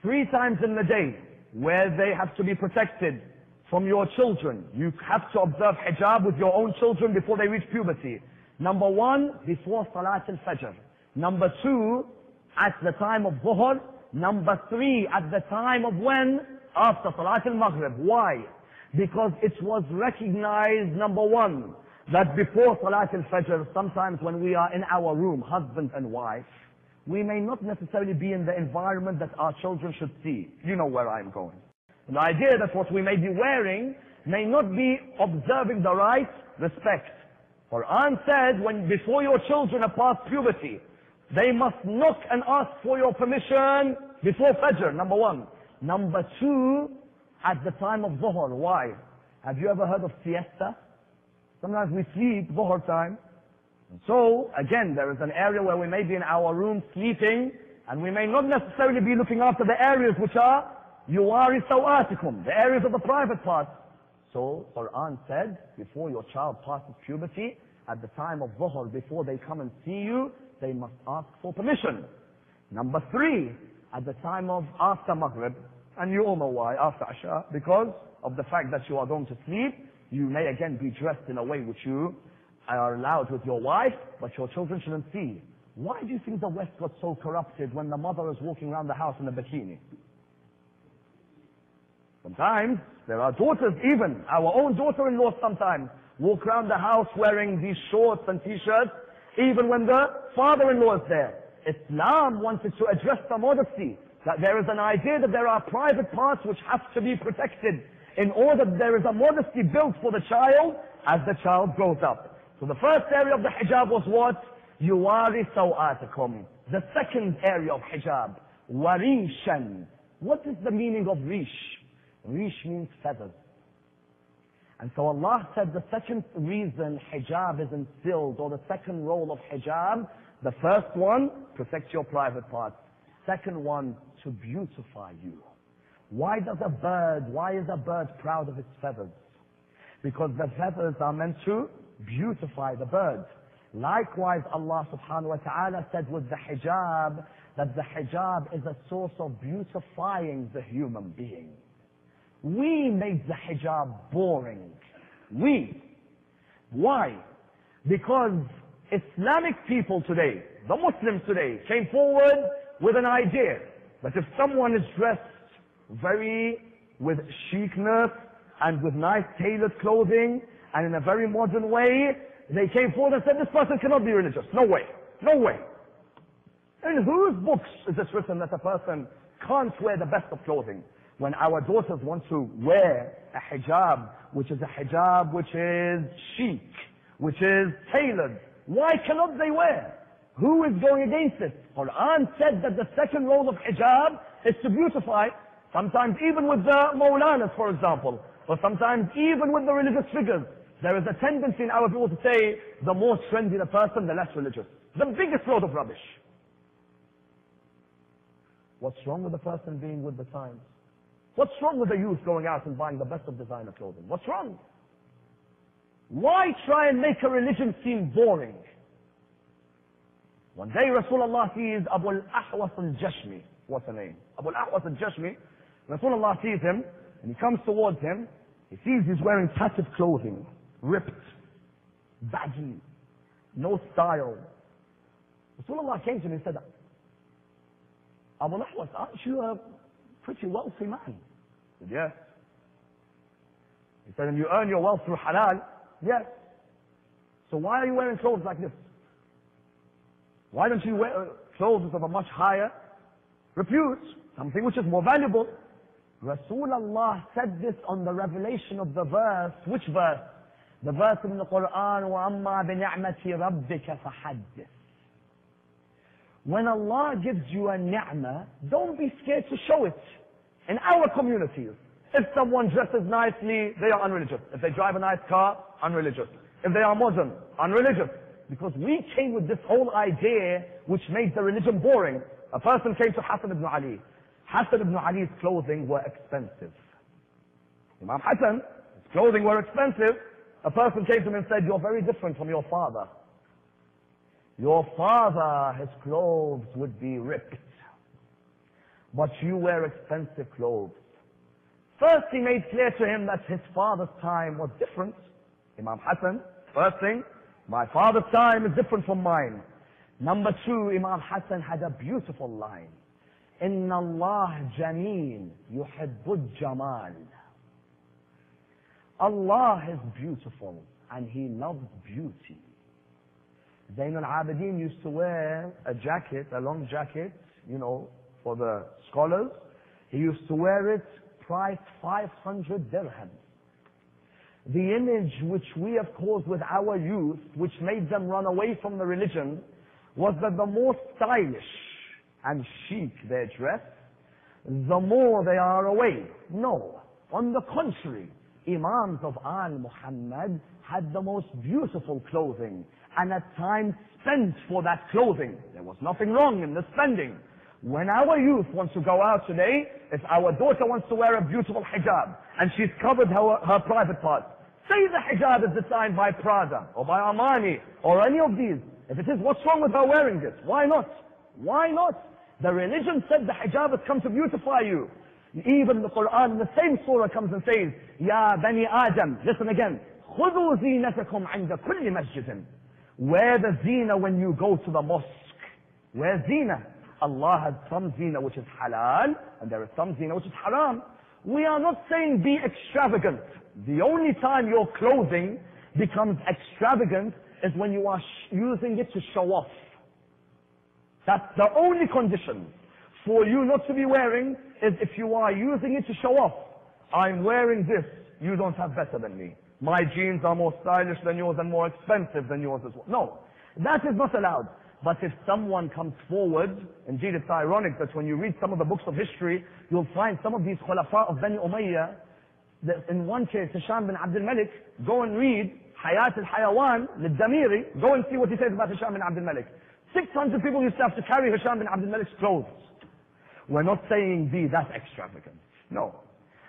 3 times in the day where they have to be protected from your children. You have to observe hijab with your own children before they reach puberty. Number 1, before Salat al-Fajr. Number 2, at the time of Dhuhr. Number 3, at the time of when? After Salat al-Maghrib. Why? Because it was recognized, number 1, that before Salat al-Fajr, sometimes when we are in our room, husband and wife, we may not necessarily be in the environment that our children should see. You know where I'm going. The idea that what we may be wearing may not be observing the right respect. Quran said, when before your children have passed puberty, they must knock and ask for your permission before Fajr, number 1. Number 2, at the time of Dhuhr. Why? Have you ever heard of siesta? Sometimes we sleep Dhuhr time. And so, again, there is an area where we may be in our room sleeping, and we may not necessarily be looking after the areas which are yuwari sawatikum, the areas of the private parts. So, Quran said, before your child passes puberty, at the time of Dhuhr, before they come and see you, they must ask for permission. Number 3, at the time of after Maghrib, and you all know why, after Isha, because of the fact that you are going to sleep, you may again be dressed in a way which you are allowed with your wife, but your children shouldn't see. Why do you think the West got so corrupted when the mother is walking around the house in a bikini? Sometimes there are daughters, even our own daughter-in-law sometimes walk around the house wearing these shorts and t-shirts, even when the father-in-law is there. Islam wanted to address the modesty, that there is an idea that there are private parts which have to be protected in order that there is a modesty built for the child as the child grows up. So the first area of the hijab was what? Yuwari sawatikum. The second area of hijab, warishan. What is the meaning of rish? Rish means feathers. And so Allah said the second reason hijab is instilled, or the second role of hijab, the first one, protect your private parts. Second one, to beautify you. Why is a bird proud of its feathers? Because the feathers are meant to beautify the bird. Likewise, Allah subhanahu wa ta'ala said with the hijab, that the hijab is a source of beautifying the human being. We made the hijab boring. We. Why? Because Islamic people today, the Muslims today, came forward with an idea that if someone is dressed with chicness and with nice tailored clothing and in a very modern way, they came forward and said, this person cannot be religious. No way. No way. In whose books is it written that a person can't wear the best of clothing? When our daughters want to wear a hijab which is chic, which is tailored, why cannot they wear? Who is going against it? Quran said that the second role of hijab is to beautify, sometimes even with the Maulanas, for example, or sometimes even with the religious figures. There is a tendency in our people to say, the more trendy the person, the less religious. The biggest load of rubbish. What's wrong with the person being with the times? What's wrong with the youth going out and buying the best of designer clothing? What's wrong? Why try and make a religion seem boring? One day Rasulullah sees Abu al-Ahwas al-Jashmi. What's the name? Abu al-Ahwas al-Jashmi. Rasulullah sees him and he comes towards him. He sees he's wearing tattered clothing, ripped, baggy, no style. Rasulullah came to him and said, Abu al-Ahwas, aren't you a pretty wealthy man? He said, yes. He said, and you earn your wealth through halal? Yes. So why are you wearing clothes like this? Why don't you wear clothes of a much higher repute, something which is more valuable? Rasulullah said this on the revelation of the verse. Which verse? The verse in the Quran, وَأَمَّا بِنِعْمَةِ رَبِّكَ فَحَدِّثْ. When Allah gives you a ni'mah, don't be scared to show it. In our communities, if someone dresses nicely, they are unreligious. If they drive a nice car, unreligious. If they are modern, unreligious. Because we came with this whole idea which made the religion boring. A person came to Hassan ibn Ali. Hassan ibn Ali's clothing were expensive. Imam Hassan, his clothing were expensive. A person came to him and said, you're very different from your father. Your father, his clothes would be ripped. But you wear expensive clothes. First he made clear to him that his father's time was different. Imam Hassan, first thing, my father's time is different from mine. Number 2, Imam Hassan had a beautiful line. إِنَّ اللَّهَ جَمِيلٌ يُحِبُّ الجَّمَالِ. Allah is beautiful and He loves beauty. Zayn al-Abidin used to wear a jacket, a long jacket, for the scholars. He used to wear it priced 500 dirhams. The image which we have caused with our youth, which made them run away from the religion, was that the more stylish and chic their dress, the more they are away. No, on the contrary, Imams of Al Muhammad had the most beautiful clothing, and at times spent for that clothing. There was nothing wrong in the spending. When our youth wants to go out today, if our daughter wants to wear a beautiful hijab, and she's covered her private parts, Say the hijab is designed by Prada or by Armani or any of these. If it is, what's wrong with her wearing this? Why not? Why not? The religion said the hijab has come to beautify you. Even the Quran in the same surah comes and says, Ya Bani Adam, listen again, خُذُوا زِينَتَكُمْ عِنْدَ كُلِّ مَسْجِدٍ. Wear the zina when you go to the mosque. Wear zina. Allah has some zina which is halal, and there is some zina which is haram. We are not saying be extravagant. The only time your clothing becomes extravagant is when you are using it to show off. That's the only condition for you not to be wearing, is if you are using it to show off. I'm wearing this, you don't have better than me. My jeans are more stylish than yours and more expensive than yours as well. No, that is not allowed. But if someone comes forward, indeed it's ironic that when you read some of the books of history, you'll find some of these khulafa of Bani Umayyah, that in one case, Hisham bin Abdul Malik, go and read Hayat al-Hayawan, al-Damiri, go and see what he says about Hisham bin Abdul Malik. 600 people used to have to carry Hisham bin Abdul Malik's clothes. We're not saying be that extravagant. No.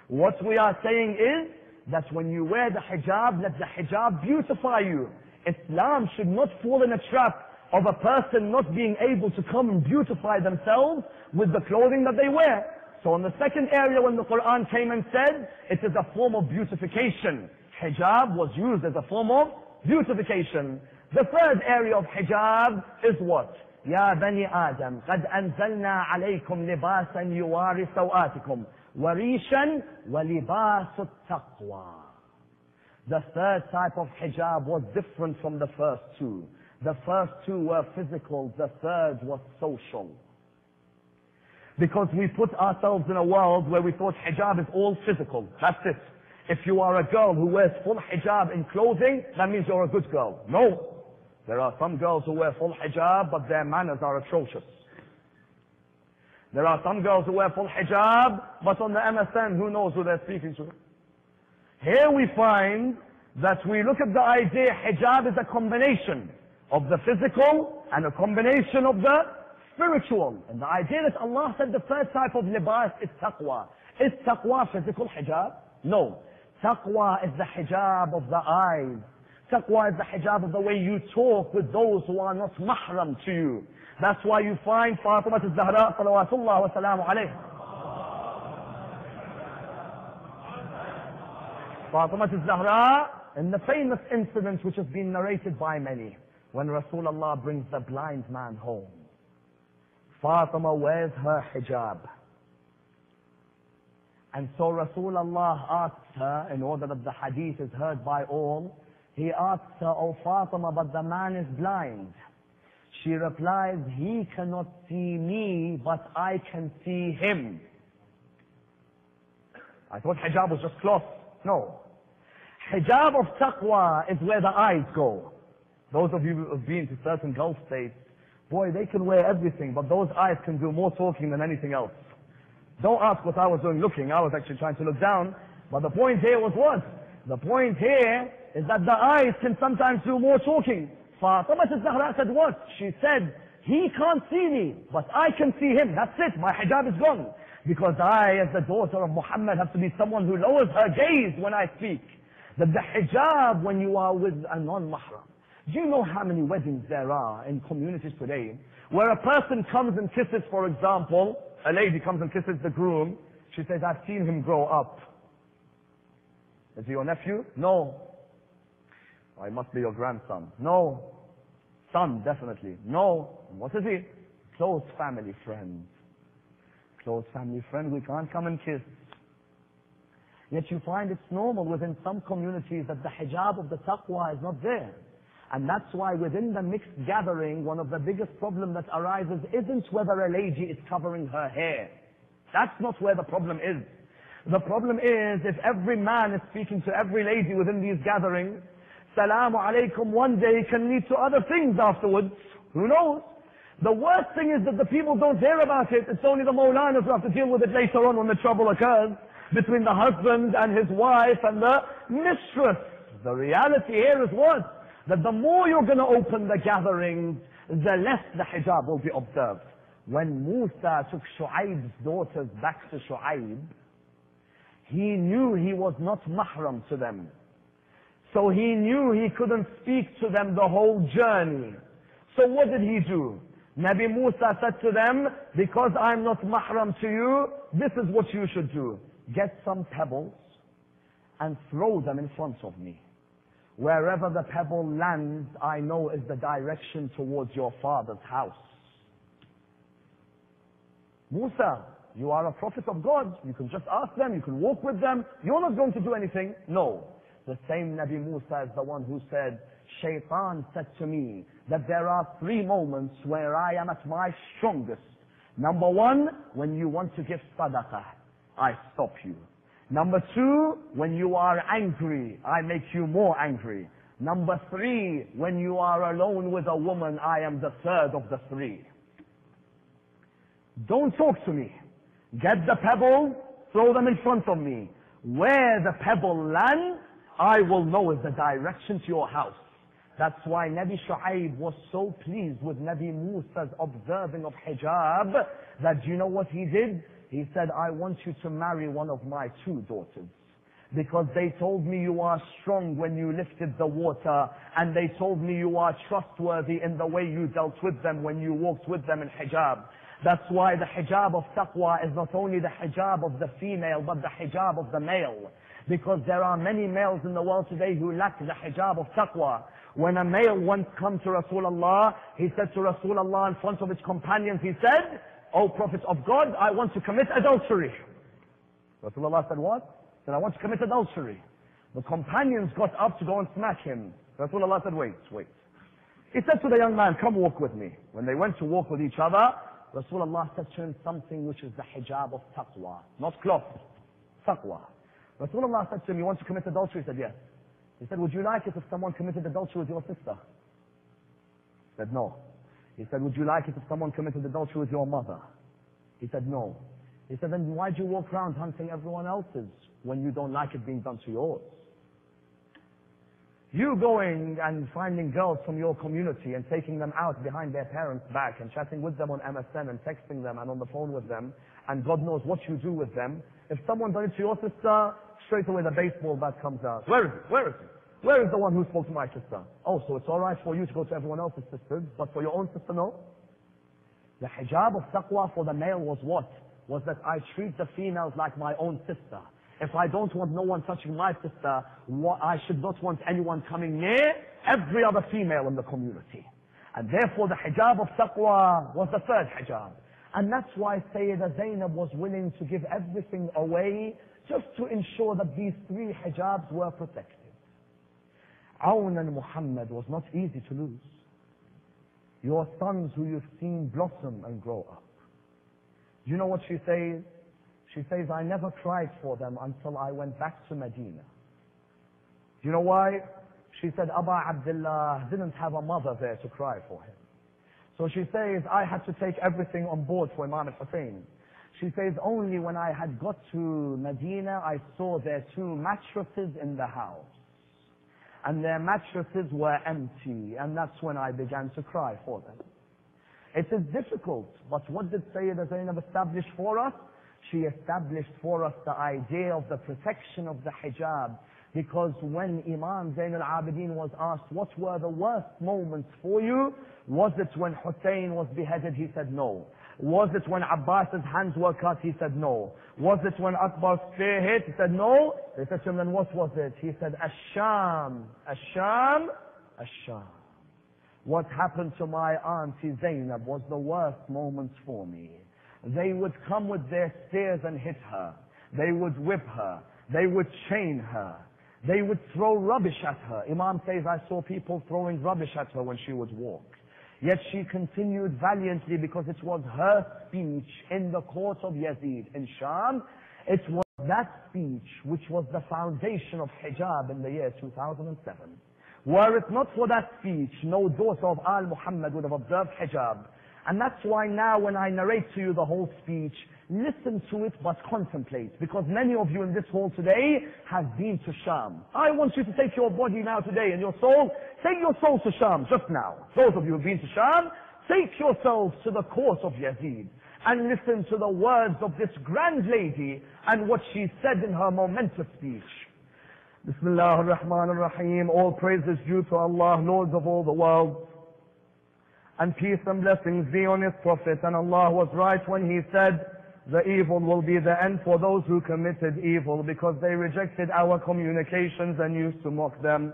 What we are saying is that when you wear the hijab, let the hijab beautify you. Islam should not fall in a trap of a person not being able to come and beautify themselves with the clothing that they wear. So in the second area, when the Quran came and said it is a form of beautification, hijab was used as a form of beautification. The third area of hijab is what? يا بني آدم قد أنزلنا عليكم لباسا يواري سوآتكم وريشا ولباس التقوى. The third type of hijab was different from the first two. The first two were physical, the third was social. Because we put ourselves in a world where we thought hijab is all physical. That's it. If you are a girl who wears full hijab in clothing, that means you're a good girl. No. There are some girls who wear full hijab, but their manners are atrocious. There are some girls who wear full hijab, but on the MSN, who knows who they're speaking to. Here we find that we look at the idea hijab is a combination of the physical and a combination of the spiritual. And the idea that Allah said the first type of libas is taqwa. Is taqwa physical hijab? No. Taqwa is the hijab of the eyes. Taqwa is the hijab of the way you talk with those who are not mahram to you. That's why you find Fatimah al-Zahra, salawatullah wa salamu alayha. Fatimah al-Zahra, in the famous incident which has been narrated by many, when Rasulullah brings the blind man home. Fatima wears her hijab. And so Rasulullah asks her, in order that the hadith is heard by all, he asks her, "Oh Fatima, but the man is blind." She replies, "He cannot see me, but I can see him." I thought hijab was just cloth. No. Hijab of taqwa is where the eyes go. Those of you who have been to certain Gulf states, boy, they can wear everything, but those eyes can do more talking than anything else. Don't ask what I was doing looking. I was actually trying to look down. But the point here was what? The point here is that the eyes can sometimes do more talking. Fatimah al-Zahra said what? She said, "He can't see me, but I can see him. That's it. My hijab is gone. Because I, as the daughter of Muhammad, have to be someone who lowers her gaze when I speak." That the hijab when you are with a non-mahram. Do you know how many weddings there are in communities today where a person comes and kisses, for example, a lady comes and kisses the groom. She says, "I've seen him grow up." Is he your nephew? No. Oh, he must be your grandson. No. Son, definitely. No. What is he? Close family friend. Close family friend, we can't come and kiss. Yet you find it's normal within some communities that the hijab of the taqwa is not there. And that's why within the mixed gathering, one of the biggest problems that arises isn't whether a lady is covering her hair. That's not where the problem is. The problem is if every man is speaking to every lady within these gatherings, Salamu alaikum one day can lead to other things afterwards. Who knows? The worst thing is that the people don't hear about it. It's only the Mawlanas who have to deal with it later on when the trouble occurs between the husband and his wife and the mistress. The reality here is what? That the more you're going to open the gatherings, the less the hijab will be observed. When Musa took Shu'aib's daughters back to Shu'aib, he knew he was not mahram to them. So he knew he couldn't speak to them the whole journey. So what did he do? Nabi Musa said to them, because I'm not mahram to you, this is what you should do. Get some pebbles and throw them in front of me. Wherever the pebble lands, I know is the direction towards your father's house. Musa, you are a prophet of God. You can just ask them, you can walk with them. You're not going to do anything. No. The same Nabi Musa is the one who said, Shaitan said to me that there are 3 moments where I am at my strongest. Number 1, when you want to give sadaqah, I stop you. Number 2, when you are angry, I make you more angry. Number 3, when you are alone with a woman, I am the 3rd of the 3. Don't talk to me. Get the pebble, throw them in front of me. Where the pebble lands, I will know is the direction to your house. That's why Nabi Shu'aib was so pleased with Nabi Musa's observing of hijab that you know what he did? He said, I want you to marry one of my 2 daughters. Because they told me you are strong when you lifted the water, and they told me you are trustworthy in the way you dealt with them when you walked with them in hijab. That's why the hijab of taqwa is not only the hijab of the female, but the hijab of the male. Because there are many males in the world today who lack the hijab of taqwa. When a male once come to Rasulullah, he said to Rasulullah in front of his companions, he said, O Prophet of God, I want to commit adultery. Rasulullah said, what? He said, I want to commit adultery. The companions got up to go and smack him. Rasulullah said, wait. He said to the young man, come walk with me. When they went to walk with each other, Rasulullah said to him something which is the hijab of taqwa. Not cloth, taqwa. Rasulullah said to him, you want to commit adultery? He said, yes. He said, would you like it if someone committed adultery with your sister? He said, no. He said, would you like it if someone committed adultery with your mother? He said, no. He said, then why do you walk around hunting everyone else's when you don't like it being done to yours? You going and finding girls from your community and taking them out behind their parents' back and chatting with them on MSN and texting them and on the phone with them, and God knows what you do with them. If someone done it to your sister, straight away the baseball bat comes out. Where is it? Where is it? Where is the one who spoke to my sister? Oh, so it's all right for you to go to everyone else's sisters, but for your own sister, no? The hijab of taqwa for the male was what? Was that I treat the females like my own sister. If I don't want no one touching my sister, I should not want anyone coming near every other female in the community. And therefore the hijab of taqwa was the 3rd hijab. And that's why Sayyidah Zainab was willing to give everything away just to ensure that these 3 hijabs were protected. Awn and Muhammad was not easy to lose. Your sons who you've seen blossom and grow up. You know what she says? She says, I never cried for them until I went back to Medina. Do you know why? She said, Aba Abdullah didn't have a mother there to cry for him. So she says, I had to take everything on board for Imam al-Hussein. She says, only when I had got to Medina, I saw their 2 mattresses in the house. And their mattresses were empty, and that's when I began to cry for them. It is difficult, but what did Sayyidah Zainab establish for us? She established for us the idea of the protection of the hijab. Because when Imam Zain al-Abidin was asked, what were the worst moments for you? Was it when Hussein was beheaded? He said no. Was it when Abbas's hands were cut? He said no. Was it when Akbar's spear hit? He said no. They said to him, then what was it? He said, Ash-Sham, Ash-Sham, Ash-Sham. What happened to my auntie Zainab was the worst moments for me. They would come with their spears and hit her. They would whip her. They would chain her. They would throw rubbish at her. Imam says, I saw people throwing rubbish at her when she would walk. Yet she continued valiantly because it was her speech in the court of Yazid in Sham. It was that speech which was the foundation of hijab in the year 2007. Were it not for that speech, no daughter of Al Muhammad would have observed hijab. And that's why now when I narrate to you the whole speech, listen to it but contemplate. Because many of you in this hall today have been to Sham. I want you to take your body now today and your soul, take your soul to Sham just now. Those of you who have been to Sham, take yourselves to the court of Yazid and listen to the words of this grand lady and what she said in her momentous speech. Bismillah ar-Rahman ar-Rahim. All praise is due to Allah, Lord of all the worlds. And peace and blessings be on His Prophet. And Allah was right when He said, the evil will be the end for those who committed evil, because they rejected our communications and used to mock them.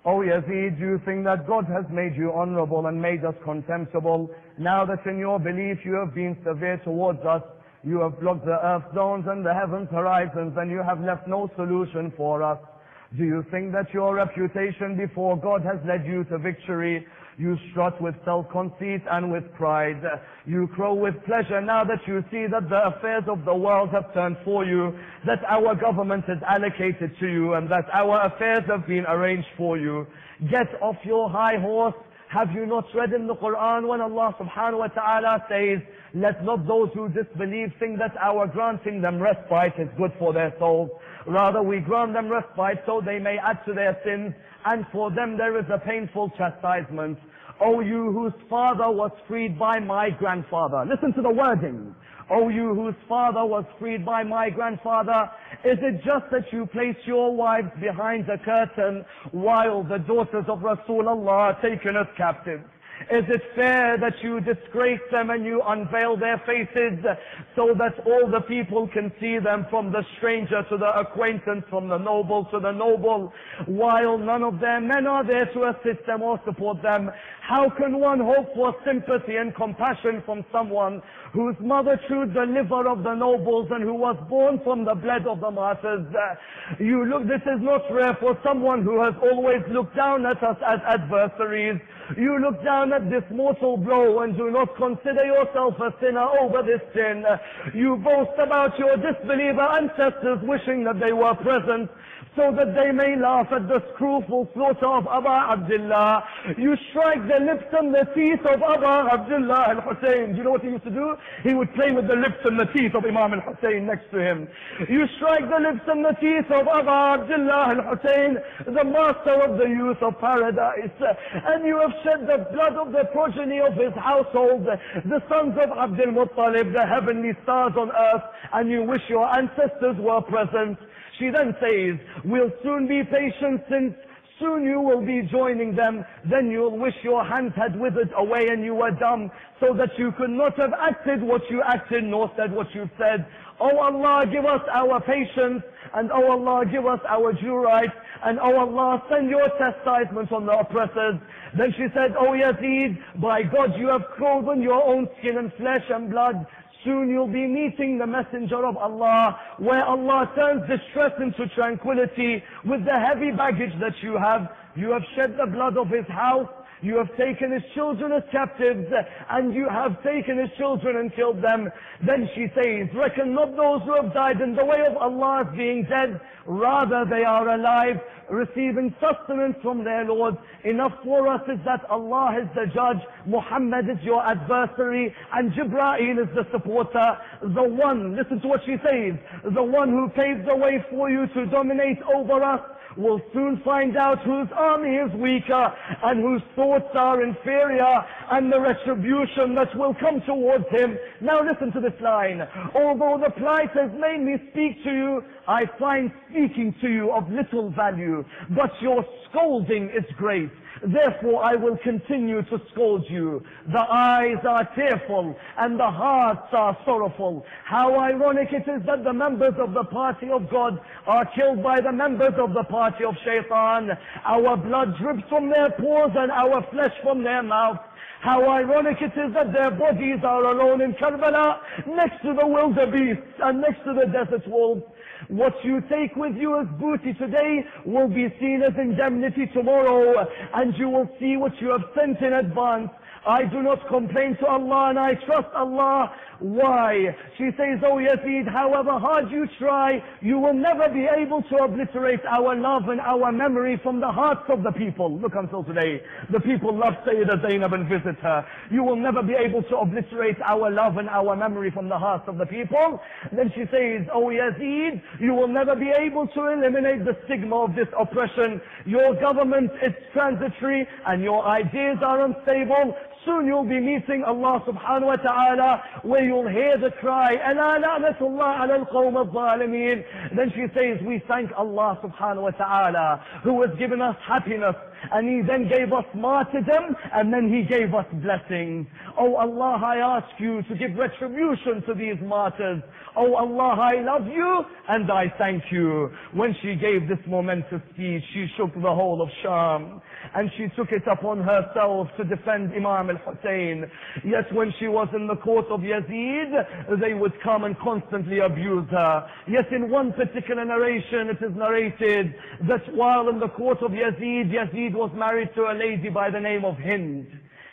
O Yazid, you think that God has made you honorable and made us contemptible? Now that in your belief you have been severe towards us, you have blocked the earth's zones and the heaven's horizons, and you have left no solution for us. Do you think that your reputation before God has led you to victory? You strut with self-conceit and with pride. You crow with pleasure now that you see that the affairs of the world have turned for you, that our government is allocated to you, and that our affairs have been arranged for you. Get off your high horse. Have you not read in the Quran when Allah subhanahu wa ta'ala says, let not those who disbelieve think that our granting them respite is good for their souls. Rather, we grant them respite so they may add to their sins, and for them there is a painful chastisement. O you whose father was freed by my grandfather. Listen to the wording. O you whose father was freed by my grandfather, is it just that you place your wives behind a curtain while the daughters of Rasulullah are taken as captives? Is it fair that you disgrace them and you unveil their faces so that all the people can see them, from the stranger to the acquaintance, from the noble to the noble, while none of their men are there to assist them or support them? How can one hope for sympathy and compassion from someone whose mother chewed the liver of the nobles and who was born from the blood of the martyrs? This is not rare for someone who has always looked down at us as adversaries. You look down at this mortal blow and do not consider yourself a sinner over this sin. You boast about your disbeliever ancestors wishing that they were present, so that they may laugh at the screwful slaughter of Ammar Abdullah. You strike the lips and the teeth of Ammar Abdullah al-Hussein. Do you know what he used to do? He would play with the lips and the teeth of Imam al-Hussein next to him. You strike the lips and the teeth of Ammar Abdullah al-Hussein, the master of the youth of paradise. And you have shed the blood of the progeny of his household, the sons of Abdul Muttalib, the heavenly stars on earth, and you wish your ancestors were present. She then says, we'll soon be patient, since soon you will be joining them. Then you'll wish your hands had withered away and you were dumb, so that you could not have acted what you acted, nor said what you said. Oh Allah, give us our patience, and oh Allah, give us our due right, and oh Allah, send your chastisement on the oppressors. Then she said, O Yazid, by God you have cloven your own skin and flesh and blood. Soon you'll be meeting the messenger of Allah, where Allah turns distress into tranquility with the heavy baggage that you have. You have shed the blood of his house, you have taken his children as captives, and you have taken his children and killed them. Then she says, reckon not those who have died in the way of Allah as being dead, rather they are alive, receiving sustenance from their Lord. Enough for us is that Allah is the judge, Muhammad is your adversary, and Jibreel is the supporter. The one, listen to what she says, the one who paves the way for you to dominate over us will soon find out whose army is weaker and whose thoughts are inferior, and the retribution that will come towards him. Now listen to this line. Although the plight has made me speak to you, I find speaking to you of little value, but your scolding is great. Therefore I will continue to scold you. The eyes are tearful and the hearts are sorrowful. How ironic it is that the members of the party of God are killed by the members of the party of Shaitan. Our blood drips from their pores and our flesh from their mouths. How ironic it is that their bodies are alone in Karbala, next to the wildebeests and next to the desert wolves. What you take with you as booty today will be seen as indemnity tomorrow, and you will see what you have sent in advance. I do not complain to Allah and I trust Allah. Why? She says, oh Yazid, however hard you try, you will never be able to obliterate our love and our memory from the hearts of the people. Look until today, the people love Sayyidah Zainab and visit her. You will never be able to obliterate our love and our memory from the hearts of the people. Then she says, oh Yazid, you will never be able to eliminate the stigma of this oppression. Your government is transitory and your ideas are unstable. Soon you'll be meeting Allah subhanahu wa ta'ala, where you'll hear the cry, أَلَا لَعْنَةُ اللَّهِ عَلَى الْقَوْمِ الظَّالِمِينَ. Then she says, we thank Allah subhanahu wa ta'ala, who has given us happiness, and He then gave us martyrdom, and then He gave us blessings. Oh Allah, I ask you to give retribution to these martyrs. Oh Allah, I love you, and I thank you. When she gave this momentous speech, she shook the whole of Sham, and she took it upon herself to defend Imam al-Hussein. Yet when she was in the court of Yazid, they would come and constantly abuse her. Yet in one particular narration, it is narrated that while in the court of Yazid, Yazid was married to a lady by the name of Hind.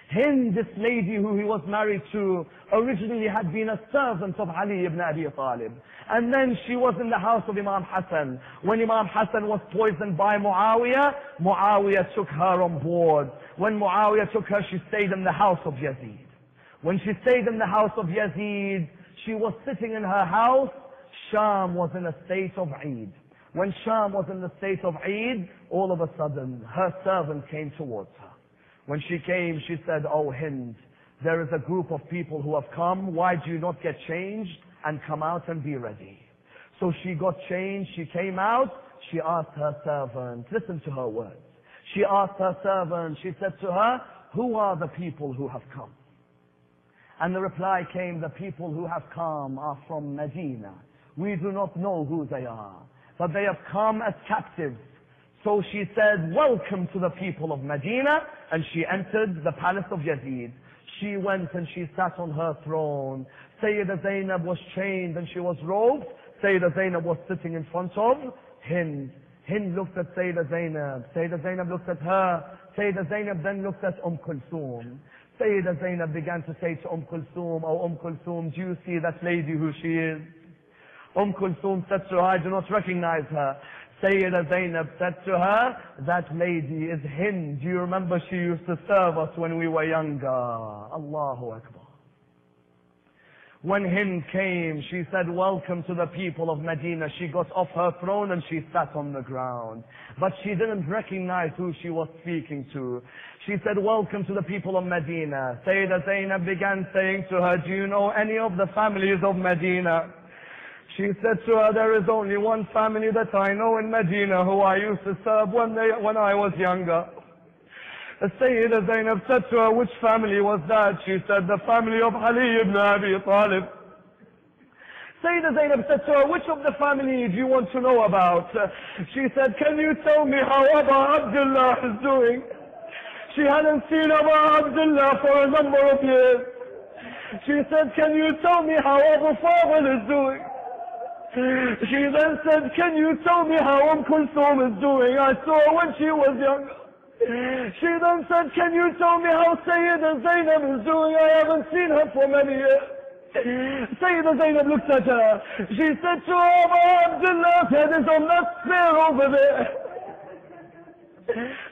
Hind, this lady who he was married to, originally had been a servant of Ali ibn Abi Talib. And then she was in the house of Imam Hassan. When Imam Hassan was poisoned by Muawiyah, Muawiyah took her on board. When Muawiyah took her, she stayed in the house of Yazid. When she stayed in the house of Yazid, she was sitting in her house. Sham was in a state of Eid. When Sham was in the state of Eid, all of a sudden, her servant came towards her. When she came, she said, "Oh Hind, there is a group of people who have come. Why do you not get changed and come out and be ready?" So she got changed, she came out, she asked her servant, listen to her words. She asked her servant, she said to her, "Who are the people who have come?" And the reply came, "The people who have come are from Medina. We do not know who they are, but they have come as captives." So she said, "Welcome to the people of Medina," and she entered the palace of Yazid. She went and she sat on her throne. Sayyidah Zainab was chained and she was robed. Sayyidah Zainab was sitting in front of Hind. Hind looked at Sayyidah Zainab. Sayyidah Zainab looked at her. Sayyidah Zainab then looked at Kulthum. Sayyidah Zainab began to say to Kulthum, "Oh Kulthum, do you see that lady who she is?" Kulthum said to her, "I do not recognize her." Sayyidah Zainab said to her, "That lady is Hind. Do you remember she used to serve us when we were younger?" Allahu Akbar. When Hind came, she said, "Welcome to the people of Medina." She got off her throne and she sat on the ground. But she didn't recognize who she was speaking to. She said, "Welcome to the people of Medina." Sayyidah Zainab began saying to her, "Do you know any of the families of Medina?" She said to her, "There is only one family that I know in Medina who I used to serve when I was younger." Sayyidah Zainab said to her, "Which family was that?" She said, "The family of Ali ibn Abi Talib." Sayyidah Zainab said to her, "Which of the family do you want to know about?" She said, "Can you tell me how Abu Abdullah is doing?" She hadn't seen Abu Abdullah for a number of years. She said, "Can you tell me how Abu Fadl is doing?" She then said, "Can you tell me how Kulthum is doing? I saw her when she was younger." She then said, "Can you tell me how Sayyidah Zainab is doing? I haven't seen her for many years." Sayyidah Zainab looked at her. She said to her, "Abu Abdullah's head is on that spear over there."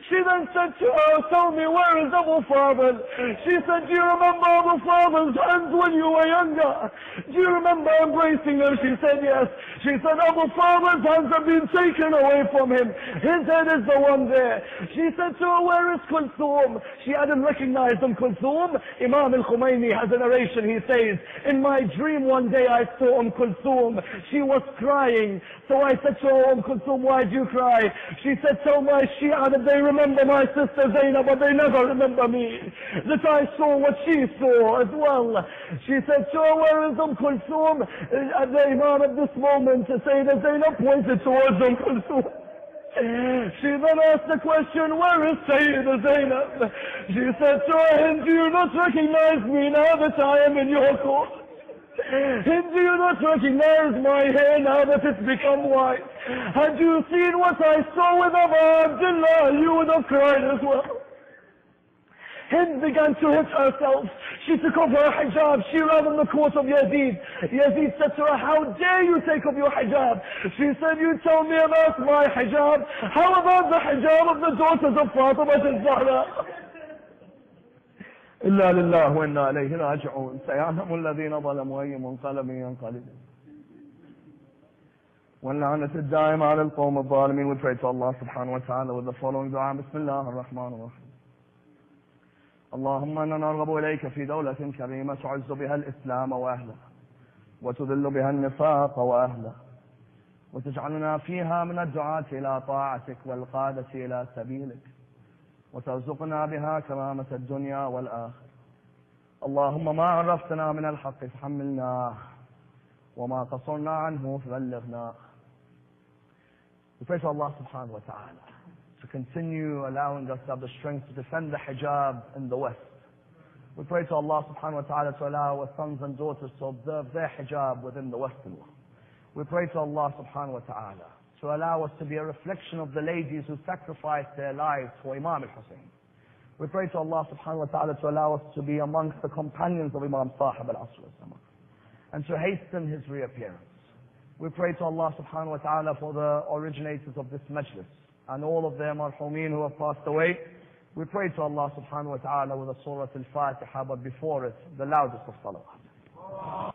She then said to her, "Tell me, where is Abu Fadl?" She said, "Do you remember Abu Fadl's hands when you were younger? Do you remember embracing them?" She said, "Yes." She said, "Abu Fadl's hands have been taken away from him. His head is the one there." She said to her, "Where is Kulthum?" She hadn't recognized Kulthum. Imam al-Khomeini has a narration. He says, "In my dream one day I saw Kulthum. She was crying. So I said to her, Kulthum, why do you cry?" She said, "Tell my Shia that they remember my sister Zainab, but they never remember me. That I saw what she saw as well." She said, "So where is Kulthum?" At the Imam at this moment, Sayyidah Zainab pointed towards Kulthum. She then asked the question, "Where is Sayyidah Zainab?" She said to her, "Do you not recognize me now that I am in your court? Do you not recognize my hair now that it's become white? Had you seen what I saw with Abu Abdullah, you would have cried as well." Hind began to hit herself. She took off her hijab. She ran in the court of Yazid. Yazid said to her, "How dare you take off your hijab?" She said, "You tell me about my hijab. How about the hijab of the daughters of Fatima al-Zahra?" إلا لله وإنا إليه راجعون سيعلم الذين ظلموا أي منقلب ينقلبون واللعنة الدائمة على القوم الظالمين. We pray to Allah subhanahu wa ta'ala with the following dua. بسم الله الرحمن الرحيم اللهم إنا نرغب إليك في دولة كريمة تعز بها الإسلام وأهله وتذل بها النفاق وأهله وتجعلنا فيها من الدعاة إلى طاعتك والقادة إلى سبيلك وترزقنا بها كرامة الدنيا والآخرة. اللهم ما عرفتنا من الحق فحملناه وما قصرنا عنه فبلغنا. We pray to Allah subhanahu wa ta'ala to continue allowing us to have the strength to defend the hijab in the West. We pray to Allah subhanahu wa ta'ala to allow our sons and daughters to observe their hijab within the Western world. We pray to Allah subhanahu wa ta'ala to allow us to be a reflection of the ladies who sacrificed their lives for Imam al-Hussein. We pray to Allah subhanahu wa ta'ala to allow us to be amongst the companions of Imam Sahib al-Asr al-Zaman and to hasten his reappearance. We pray to Allah subhanahu wa ta'ala for the originators of this majlis and all of their marhumeen who have passed away. We pray to Allah subhanahu wa ta'ala with the Surah Al-Fatiha, but before it, the loudest of salawat.